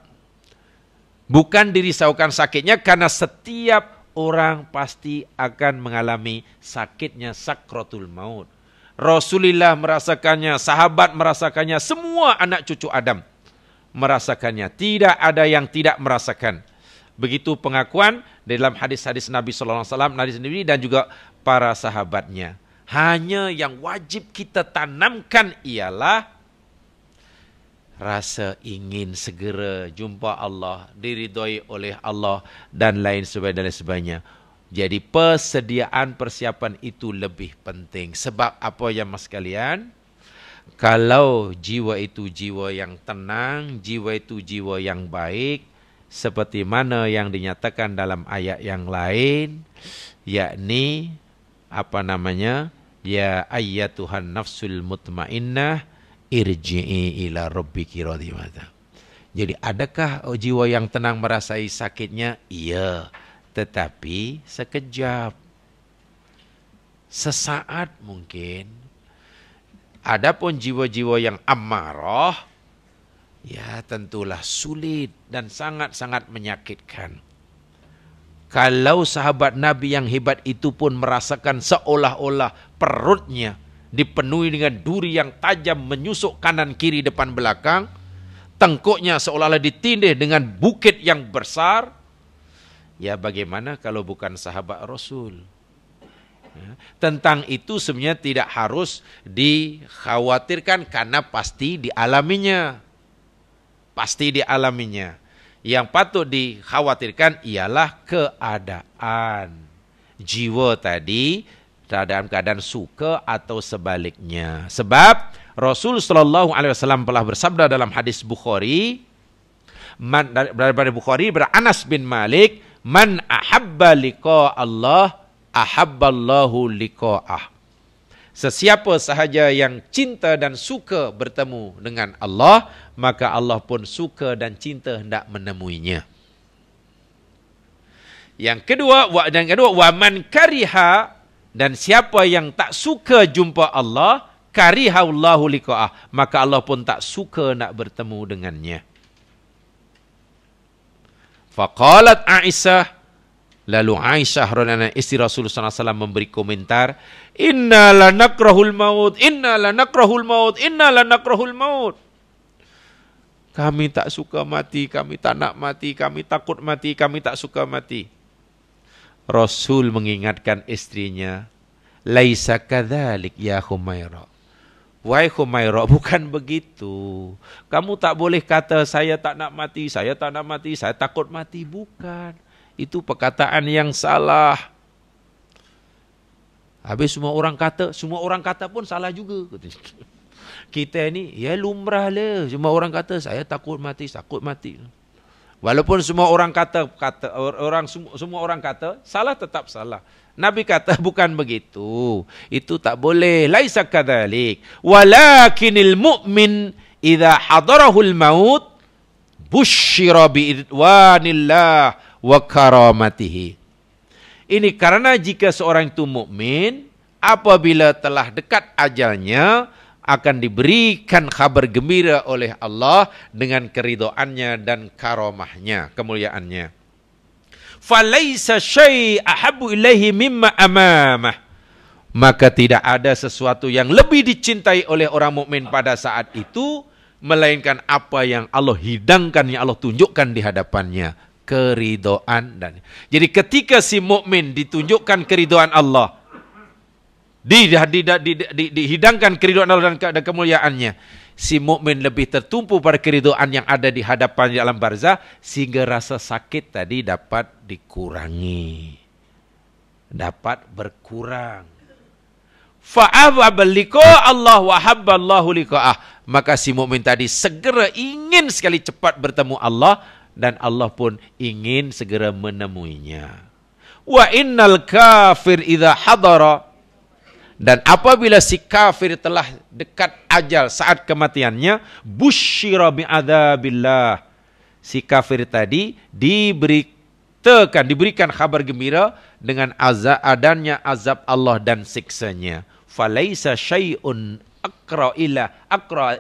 Bukan dirisaukan sakitnya, karena setiap orang pasti akan mengalami sakitnya sakratul maut. Rasulullah merasakannya, sahabat merasakannya, semua anak cucu Adam merasakannya. Tidak ada yang tidak merasakan. Begitu pengakuan dalam hadis-hadis Nabi SAW, Nabi sendiri dan juga para sahabatnya. Hanya yang wajib kita tanamkan ialah rasa ingin segera jumpa Allah, diridhoi oleh Allah dan lain sebagainya. Jadi persediaan persiapan itu lebih penting. Sebab apa ya mas sekalian? Kalau jiwa itu jiwa yang tenang, jiwa itu jiwa yang baik, seperti mana yang dinyatakan dalam ayat yang lain, yakni ya ayyatuhan nafsul mutmainnah irji'i ila rabbiki radhiyatan. Jadi adakah jiwa yang tenang merasai sakitnya? Iya, tetapi sekejap, sesaat mungkin. Adapun jiwa-jiwa yang amarah, ya tentulah sulit dan sangat-sangat menyakitkan. Kalau sahabat Nabi yang hebat itu pun merasakan seolah-olah perutnya dipenuhi dengan duri yang tajam menusuk kanan kiri depan belakang, tengkuknya seolah-olah ditindih dengan bukit yang besar. Ya bagaimana kalau bukan sahabat Rasul? Ya, tentang itu sebenarnya tidak harus dikhawatirkan karena pasti dialaminya. Pasti dialaminya. Yang patut dikhawatirkan ialah keadaan jiwa tadi dalam keadaan suka atau sebaliknya. Sebab Rasul sallallahu alaihi wasallam telah bersabda dalam hadis Bukhari, dari Bukhari Anas bin Malik, man ahabba liqa Allah ahabballahu liqa'ah. Sesiapa sahaja yang cinta dan suka bertemu dengan Allah, maka Allah pun suka dan cinta hendak menemuinya. Yang kedua, wa man kariha, dan siapa yang tak suka jumpa Allah, karihallahu liqa'ah, maka Allah pun tak suka nak bertemu dengannya. Faqalat Aisyah, lalu Aisyah radhiyallahu anha istri Rasulullah SAW memberi komentar, inna lanakrahul maut, inna lanakrahul maut, inna lanakrahul maut. Kami tak suka mati, kami tak nak mati, kami takut mati, kami tak suka mati. Rasul mengingatkan istrinya, laisa kadzalik ya Humairah. Wahai Humairah, bukan begitu. Kamu tak boleh kata saya tak nak mati, saya tak nak mati, saya takut mati. Bukan. Itu perkataan yang salah. Habis semua orang kata pun salah juga. Kita ni ya lumrah lah. Semua orang kata saya takut mati, takut mati. Walaupun semua orang semua orang kata salah, tetap salah. Nabi kata bukan begitu. Itu tak boleh. Laisa kadzalik. Walakinil mu'min idza hadarahul maut busyira bi idwanillah wa karamatihi. Ini karena jika seorang itu mukmin, apabila telah dekat ajalnya, akan diberikan kabar gembira oleh Allah dengan keridhaannya dan karamahnya, kemuliaannya. Falaisa syai' ahabbu ilaihi mimma amamah. Maka tidak ada sesuatu yang lebih dicintai oleh orang mukmin pada saat itu melainkan apa yang Allah hidangkan, yang Allah tunjukkan di hadapannya, keridhaan. Dan jadi ketika si mukmin ditunjukkan keridhaan Allah, dihidangkan keridhaan Allah dan kemuliaannya, si mukmin lebih tertumpu pada keridhaan yang ada di hadapan di alam barzah, sehingga rasa sakit tadi dapat dikurangi. Dapat berkurang. Fa'awwaba liqa' Allah wa habballahu liqa'ah. Maka si mukmin tadi segera ingin sekali cepat bertemu Allah, dan Allah pun ingin segera menemuinya. Wa innal kafir idza hadara, dan apabila si kafir telah dekat ajal saat kematiannya, busyira bi'adzabillah. Si kafir tadi diberikan kabar gembira dengan adanya azab Allah dan siksanya. Falaisa syai'un aqra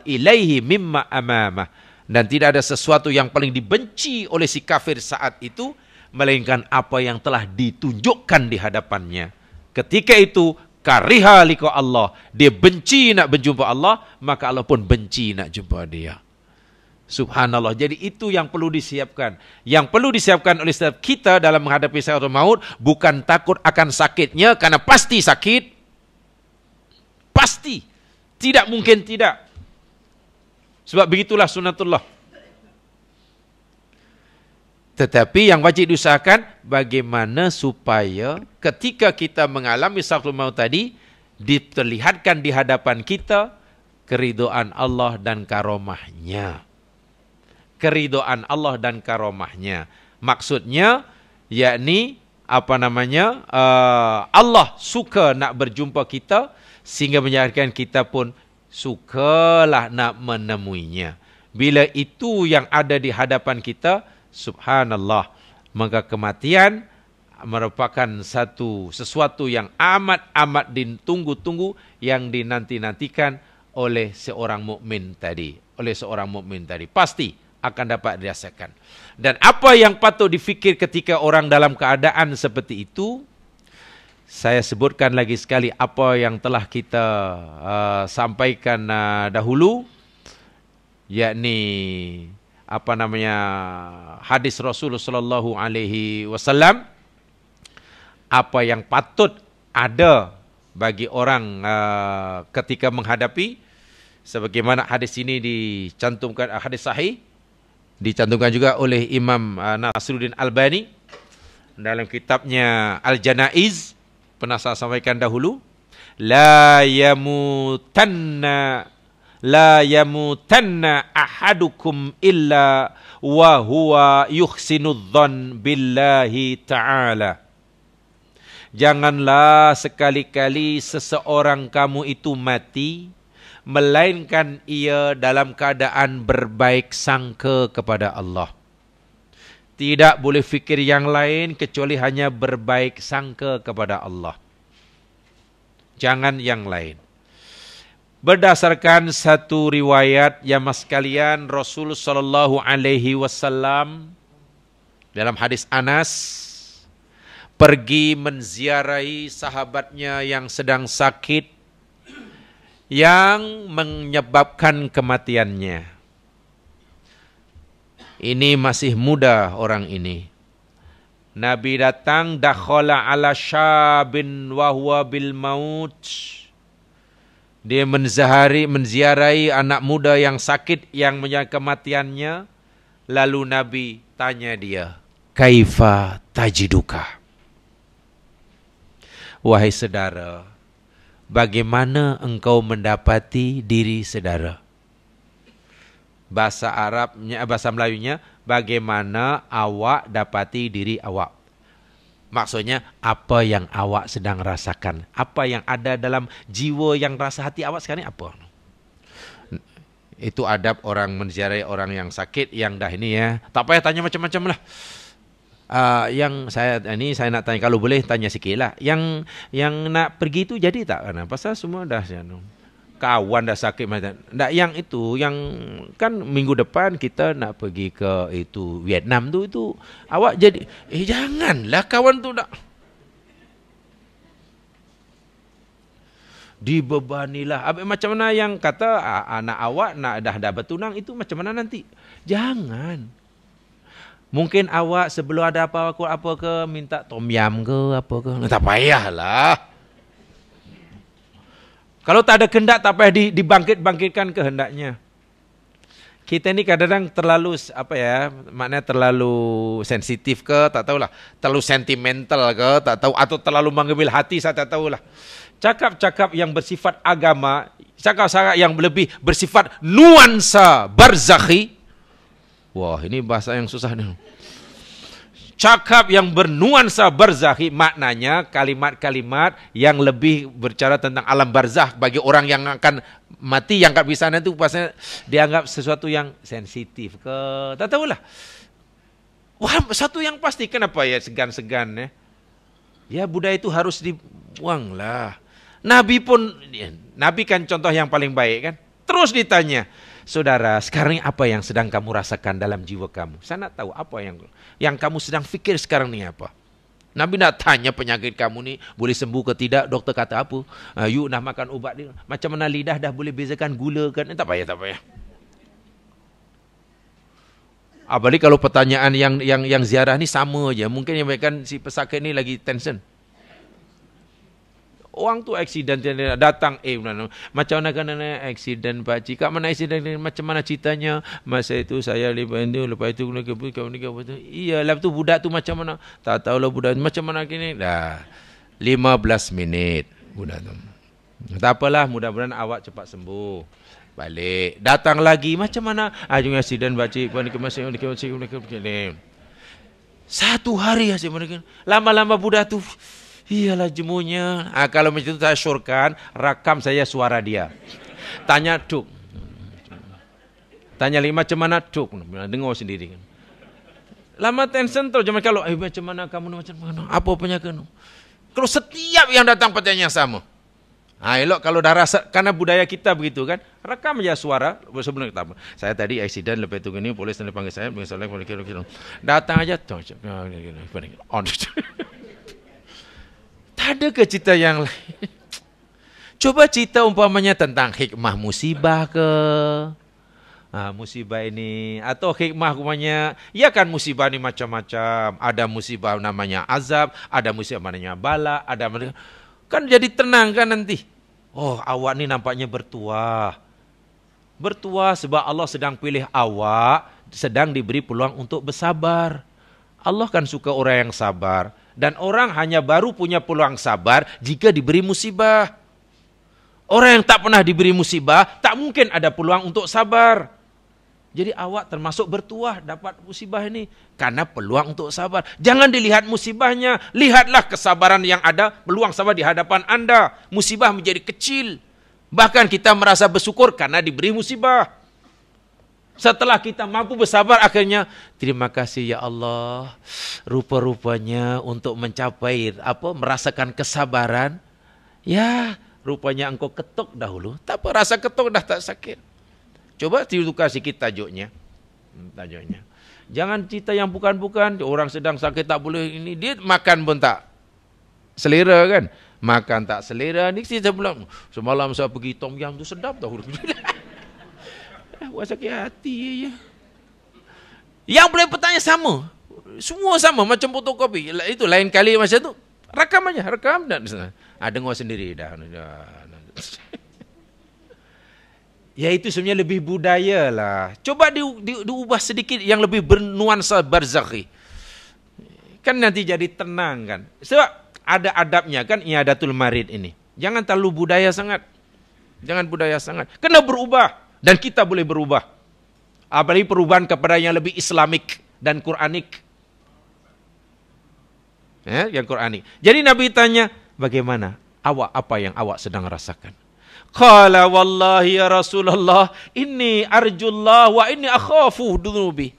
ilaihi mimma amamah. Dan tidak ada sesuatu yang paling dibenci oleh si kafir saat itu, melainkan apa yang telah ditunjukkan di hadapannya. Ketika itu, kariha liqa Allah, dia benci nak berjumpa Allah, maka Allah pun benci nak jumpa dia. Subhanallah. Jadi itu yang perlu disiapkan. Yang perlu disiapkan oleh setiap kita dalam menghadapi sakratul maut, bukan takut akan sakitnya, karena pasti sakit. Pasti. Tidak mungkin tidak. Sebab begitulah sunatullah. Tetapi yang wajib diusahakan, bagaimana supaya ketika kita mengalami sakratul maut tadi, diperlihatkan di hadapan kita keridhaan Allah dan karomahnya. Keridhaan Allah dan karomahnya. Maksudnya, yakni Allah suka nak berjumpa kita, sehingga menjadikan kita pun sukalah nak menemuinya. Bila itu yang ada di hadapan kita, subhanallah, maka kematian merupakan sesuatu yang amat ditunggu-tunggu, yang dinanti-nantikan oleh seorang mukmin tadi. Pasti akan dapat dirasakan. Dan apa yang patut difikir ketika orang dalam keadaan seperti itu, saya sebutkan lagi sekali apa yang telah kita sampaikan dahulu, yakni hadis Rasulullah sallallahu alaihi wasallam, apa yang patut ada bagi orang ketika menghadapi, sebagaimana hadis ini dicantumkan, hadis sahih dicantumkan juga oleh Imam Nasruddin Albani dalam kitabnya Al-Janaiz. Pernah saya sampaikan dahulu, la yamutanna ahadukum illa wa huwa yuhsinudzan billahi ta'ala. Janganlah sekali-kali seseorang kamu itu mati, melainkan ia dalam keadaan berbaik sangka kepada Allah. Tidak boleh fikir yang lain kecuali hanya berbaik sangka kepada Allah. Jangan yang lain. Berdasarkan satu riwayat yang mas sekalian, Rasul sallallahu alaihi wasallam dalam hadis Anas pergi menziarahi sahabatnya yang sedang sakit, yang menyebabkan kematiannya. Ini masih muda orang ini. Nabi datang, dakhala ala syabin wa huwa bil maut. Dia menziarahi anak muda yang sakit, yang menyangka kematiannya. Lalu Nabi tanya dia, kaifa tajiduka? Wahai saudara, bagaimana engkau mendapati diri saudara? Bahasa Arabnya, bahasa Melayunya, bagaimana awak dapati diri awak? Maksudnya, apa yang awak sedang rasakan? Apa yang ada dalam jiwa yang rasa hati awak sekarang apa? Itu adab orang menziarahi orang yang sakit, yang dah ini ya. Tak payah tanya macam-macam lah. Yang saya nak tanya, kalau boleh tanya sikit lah. Yang nak pergi itu jadi tak? Karena pasal semua dah kawan dah sakit macam. Tak, yang itu, yang kan minggu depan kita nak pergi ke itu Vietnam tu, itu awak jadi janganlah kawan tu tak. Dibebanilah. Macam mana yang kata anak awak nak dah bertunang, itu macam mana nanti? Jangan. Mungkin awak sebelum ada apa ke minta tom yam ke apa ke. Tak payahlah. Kalau tak ada kehendak, tak payah dibangkit-bangkitkan kehendaknya. Kita ni kadang-kadang terlalu maknanya terlalu sensitif ke, tak tahulah. Terlalu sentimental ke, tak tahu, atau terlalu mengambil hati, saya tak tahulah. Cakap-cakap yang bersifat agama, cakap-cakap yang lebih bersifat nuansa barzakhi. Wah, ini bahasa yang susah nih. Cakap yang bernuansa barzakhi, maknanya kalimat-kalimat yang lebih berbicara tentang alam barzakh bagi orang yang akan mati, yang kat sana itu pasal dianggap sesuatu yang sensitif ke, tak tahulah. Wah, satu yang pasti, kenapa ya segan-segan ya? Ya budaya itu harus dibuang lah. Nabi kan contoh yang paling baik kan. Terus ditanya, saudara, sekarang ini apa yang sedang kamu rasakan dalam jiwa kamu? Saya nak tahu apa yang kamu sedang fikir sekarang ni apa. Nabi nak tanya penyakit kamu ni boleh sembuh ke tidak, doktor kata apa? You nak makan ubat ni, macam mana lidah dah boleh bezakan gula kan? Tak payah. Apalagi kalau pertanyaan yang ziarah ni sama je. Mungkin yang kan si pesakit ni lagi tension. Orang tu aksiden datang, macam mana kena aksiden pakcik? Kat mana aksiden ni? Macam mana ceritanya? Masa itu saya lepas itu iya, lepas tu budak tu macam mana? Tak tahulah budak macam mana kini. Dah 15 minit budak tu. Tak apalah, mudah-mudahan awak cepat sembuh. Balik, datang lagi, macam mana? Juga aksiden pakcik, masih satu hari asyik mereka. Lama-lama budak tu, iyalah jemunya. Kalau macam itu saya syorkan, rakam saya suara dia. Tanya duk. Tanya lima macam mana duk. Dengar sendiri kan. Lama tension terus. Jangan kalau macam mana kamu, macam mana? Apa penyakit? Kalau setiap yang datang pertanyaan sama. Elok kalau dah rasa, karena budaya kita begitu kan, rekam aja suara sebelum kita. Saya tadi aksiden, lepas itu gini, polis nanti panggil saya, datang aja, on. Tak ada ke cerita yang lain? Coba cerita umpamanya tentang hikmah musibah ke, musibah ini, atau hikmah umpamanya, ya kan musibah ini macam-macam, ada musibah namanya azab, ada musibah namanya bala, ada kan jadi tenang kan nanti. Oh, awak ni nampaknya bertuah. Bertuah sebab Allah sedang pilih awak, sedang diberi peluang untuk bersabar. Allah kan suka orang yang sabar. Dan orang hanya baru punya peluang sabar jika diberi musibah. Orang yang tak pernah diberi musibah, tak mungkin ada peluang untuk sabar. Jadi awak termasuk bertuah dapat musibah ini karena peluang untuk sabar. Jangan dilihat musibahnya, lihatlah kesabaran yang ada, peluang sabar di hadapan Anda. Musibah menjadi kecil. Bahkan kita merasa bersyukur karena diberi musibah. Setelah kita mampu bersabar, akhirnya terima kasih ya Allah. Rupa-rupanya untuk mencapai merasakan kesabaran, ya rupanya engkau ketuk dahulu. Tak apa, rasa ketuk dah tak sakit. Coba tukar sikit tajuknya. Tajuknya. Jangan cerita yang bukan-bukan. Orang sedang sakit tak boleh ini. Dia makan pun tak selera kan. Makan tak selera. Ni saya bilang, semalam saya pergi tom yam tu sedap tahu. Buat sakit hati je. Yang boleh bertanya sama. Semua sama macam fotokopi. Itu lain kali macam tu. Rakam aja. Rakam dan dengar sendiri dah. Ya itu sebenarnya lebih budaya lah. Coba diubah sedikit yang lebih bernuansa barzakhi. Kan nanti jadi tenang kan. Sebab ada adabnya kan, i'adatul marid ini. Jangan terlalu budaya sangat. Jangan budaya sangat. Kena berubah. Dan kita boleh berubah. Apalagi perubahan kepada yang lebih islamik dan Quranik. Yang Quranik. Jadi Nabi tanya, bagaimana? Apa yang awak sedang rasakan? Qala wallahi ya Rasulullah, inni arjullah wa inni akhafu dunubi.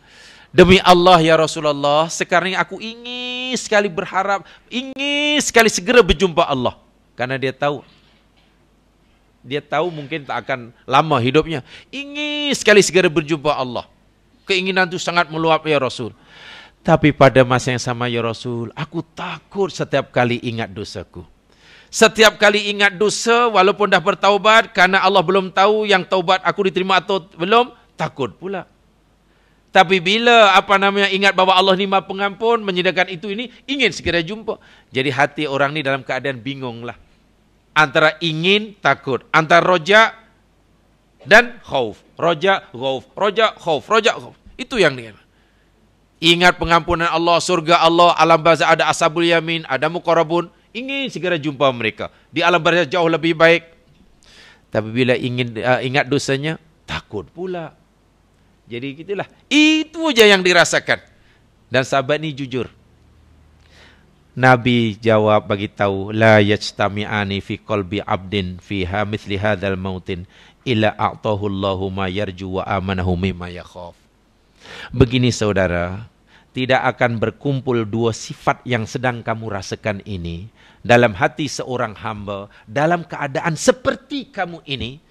Demi Allah ya Rasulullah, sekarang aku ingin sekali berharap, ingin sekali segera berjumpa Allah. Karena dia tahu mungkin tak akan lama hidupnya. Ingin sekali segera berjumpa Allah. Keinginan itu sangat meluap ya Rasul. Tapi pada masa yang sama ya Rasul, aku takut setiap kali ingat dosaku. Setiap kali ingat dosa, walaupun dah bertaubat, karena Allah belum tahu yang taubat aku diterima atau belum, takut pula. Tapi bila ingat bahawa Allah ni Maha Pengampun, menyediakan itu ini, ingin segera jumpa. Jadi hati orang ni dalam keadaan bingung lah. Antara ingin, takut. Antara rojak, dan khauf. Roja, khauf, roja, khauf, roja, khauf. Itu yang dia. Ingat pengampunan Allah, surga Allah, alam barzakh ada ashabul yamin, ada muqarrabun. Ingin segera jumpa mereka. Di alam barzakh jauh lebih baik. Tapi bila ingin ingat dosanya, takut pula. Jadi gitulah. Itu aja yang dirasakan. Dan sahabat ni jujur. Nabi jawab bagi tahu, la yajtami'ani fi qalbi 'abdin fiha mithli hadzal mautin illa a'tahu Allahu ma yarju wa amanahu mimma yakhaf. Begini saudara, tidak akan berkumpul dua sifat yang sedang kamu rasakan ini dalam hati seorang hamba dalam keadaan seperti kamu ini,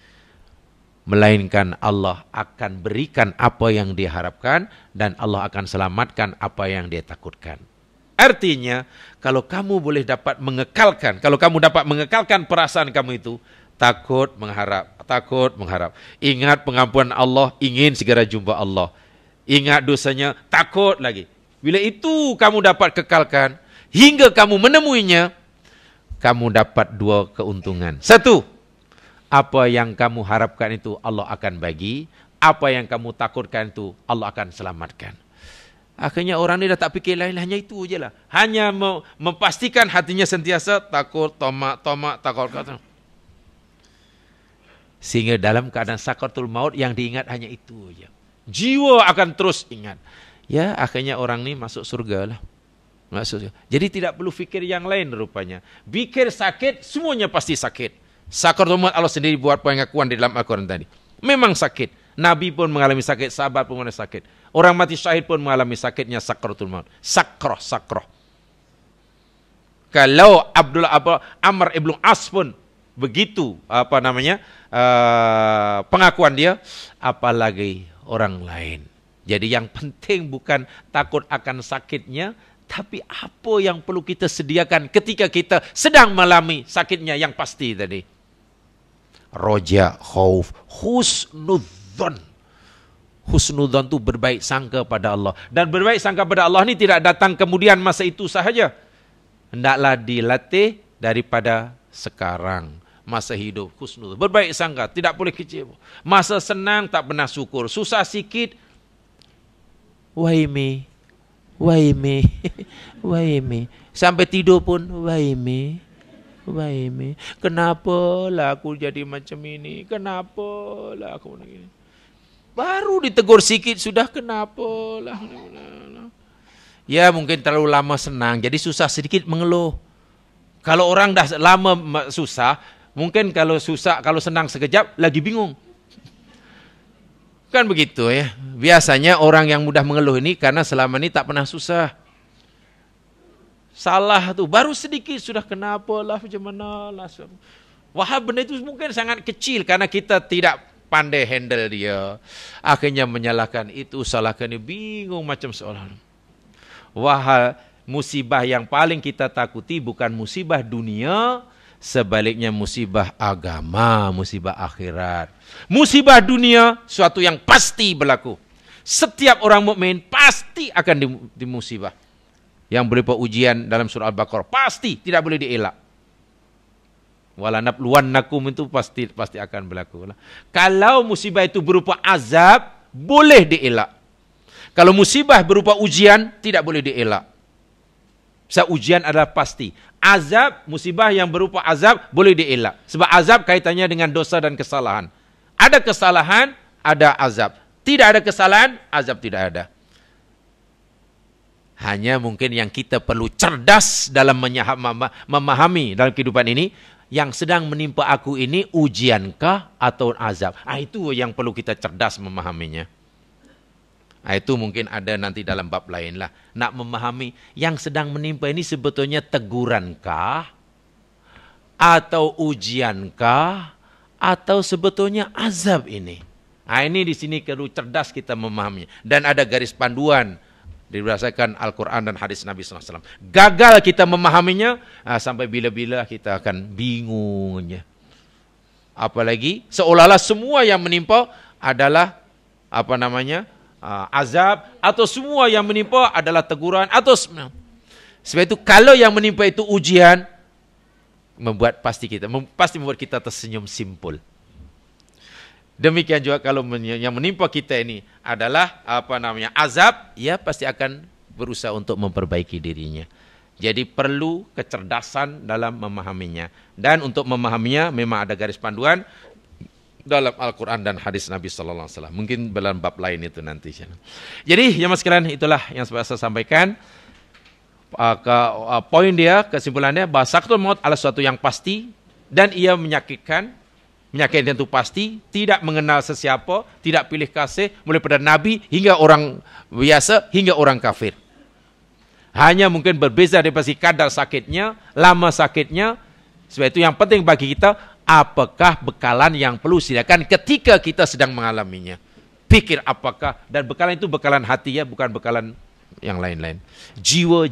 melainkan Allah akan berikan apa yang dia harapkan dan Allah akan selamatkan apa yang dia takutkan. Artinya, kalau kamu boleh dapat mengekalkan, kalau kamu dapat mengekalkan perasaan kamu itu, takut mengharap, takut mengharap. Ingat pengampunan Allah, ingin segera jumpa Allah. Ingat dosanya, takut lagi. Bila itu kamu dapat kekalkan, hingga kamu menemuinya, kamu dapat dua keuntungan. Satu, apa yang kamu harapkan itu Allah akan bagi, apa yang kamu takutkan itu Allah akan selamatkan. Akhirnya orang ni dah tak fikir lain, hanya itu je lah. Hanya memastikan hatinya sentiasa takut, tomak, takut. Sehingga dalam keadaan sakaratul maut yang diingat hanya itu je. Jiwa akan terus ingat. Ya, akhirnya orang ni masuk surga lah. Masuk. Jadi tidak perlu fikir yang lain rupanya. Fikir sakit, semuanya pasti sakit. Sakaratul maut Allah sendiri buat pengakuan di dalam Al-Quran tadi. Memang sakit. Nabi pun mengalami sakit, sahabat pun mengalami sakit. Orang mati syahid pun mengalami sakitnya sakaratul maut. Sakroh. Kalau Amr ibn As pun begitu, pengakuan dia, apalagi orang lain. Jadi yang penting bukan takut akan sakitnya, tapi apa yang perlu kita sediakan ketika kita sedang mengalami sakitnya yang pasti tadi. Roja, khauf, husnudzon. Husnudzon itu berbaik sangka pada Allah. Dan berbaik sangka pada Allah ini tidak datang kemudian masa itu sahaja. Hendaklah dilatih daripada sekarang. Masa hidup, husnudzon. Berbaik sangka, tidak boleh kecewa. Masa senang tak pernah syukur. Susah sikit, why me? Sampai tidur pun, why me? Kenapalah aku jadi macam ini? Kenapalah aku begini? Baru ditegur sikit sudah kenapalah. Ya mungkin terlalu lama senang, jadi susah sedikit mengeluh. Kalau orang dah lama susah, mungkin kalau senang sekejap lagi bingung. Kan begitu ya. Biasanya orang yang mudah mengeluh ini karena selama ini tak pernah susah. Salah tu baru sedikit sudah kenapalah, macam mana lah. Wah, benda itu mungkin sangat kecil karena kita tidak pandai handle dia. Akhirnya menyalahkan itu, salahkan ini, bingung macam seolah. Wah, musibah yang paling kita takuti bukan musibah dunia, sebaliknya musibah agama, musibah akhirat. Musibah dunia suatu yang pasti berlaku. Setiap orang mukmin pasti akan dimusibah. Yang berupa ujian dalam surah Al-Baqarah pasti tidak boleh dielak. Walanabluwannakum itu pasti akan berlaku. Kalau musibah itu berupa azab, boleh dielak. Kalau musibah berupa ujian, tidak boleh dielak. Ujian adalah pasti. Azab, musibah yang berupa azab, boleh dielak. Sebab azab kaitannya dengan dosa dan kesalahan. Ada kesalahan, ada azab. Tidak ada kesalahan, azab tidak ada. Hanya mungkin yang kita perlu cerdas dalam memahami dalam kehidupan ini, yang sedang menimpa aku ini ujiankah atau azab? Itu yang perlu kita cerdas memahaminya. Itu mungkin ada nanti dalam bab lain lah. Nak memahami yang sedang menimpa ini sebetulnya tegurankah? Atau ujiankah? Atau sebetulnya azab ini? Ini di sini perlu cerdas kita memahaminya. Dan ada garis panduan berdasarkan Al-Quran dan hadis Nabi SAW. Gagal kita memahaminya, sampai bila-bila kita akan bingungnya. Apalagi seolah-olah semua yang menimpa adalah azab, atau semua yang menimpa adalah teguran, atau sebab itu kalau yang menimpa itu ujian, pasti membuat kita tersenyum simpul. Demikian juga kalau yang menimpa kita ini adalah azab, ia pasti akan berusaha untuk memperbaiki dirinya. Jadi perlu kecerdasan dalam memahaminya. Dan untuk memahaminya memang ada garis panduan dalam Al-Quran dan hadis Nabi Sallallahu Alaihi Wasallam. Mungkin dalam bab lain itu nanti. Jadi, jemaah sekalian, itulah yang saya sampaikan. Poin dia, kesimpulannya, bahwa sakratul maut adalah sesuatu yang pasti dan ia menyakitkan. Menyakitkan itu pasti, tidak mengenal sesiapa, tidak pilih kasih, mulai pada Nabi hingga orang biasa, hingga orang kafir. Hanya mungkin berbeza dari segi kadar sakitnya, lama sakitnya. Sebab itu yang penting bagi kita, apakah bekalan yang perlu sediakan ketika kita sedang mengalaminya. Pikir apakah, dan bekalan itu bekalan hati ya, bukan bekalan yang lain-lain. Jiwa,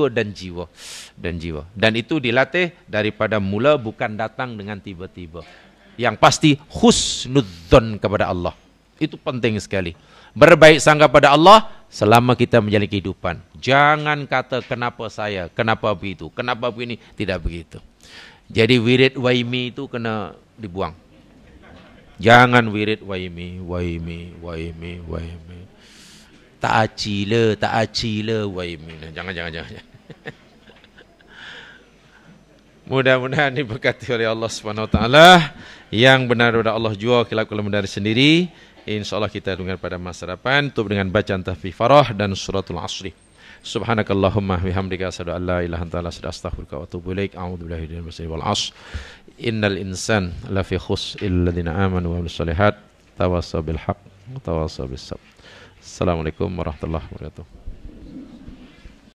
dan jiwa. Dan itu dilatih daripada mula, bukan datang dengan tiba-tiba. Yang pasti husnudzon kepada Allah. Itu penting sekali. Berbaik sangka pada Allah selama kita menjalani kehidupan. Jangan kata kenapa saya, kenapa begitu, kenapa begini, tidak begitu. Jadi wirid waimi itu kena dibuang. Jangan wirid waimi. Tak acile waimi. Jangan. Mudah-mudahan diberkati oleh Allah Subhanahu wa taala. Yang benar dari Allah jua, khilaf kalau dari sendiri. InsyaAllah kita dengar pada masa depan. Tutup dengan bacaan tahfiz farah dan suratul asri. Subhanakallahumma bihamdika asyhadu an la ilaha illa anta astaghfiruka wa atubu ilaik. A'udzu billahi minasy syaithanir wal 'ashr. Innal insan lafi khusr illa alladziina aamanu wa 'amilus shalihat tawassaw bil haqq wa tawassaw bis sabr. Assalamualaikum warahmatullahi wabarakatuh.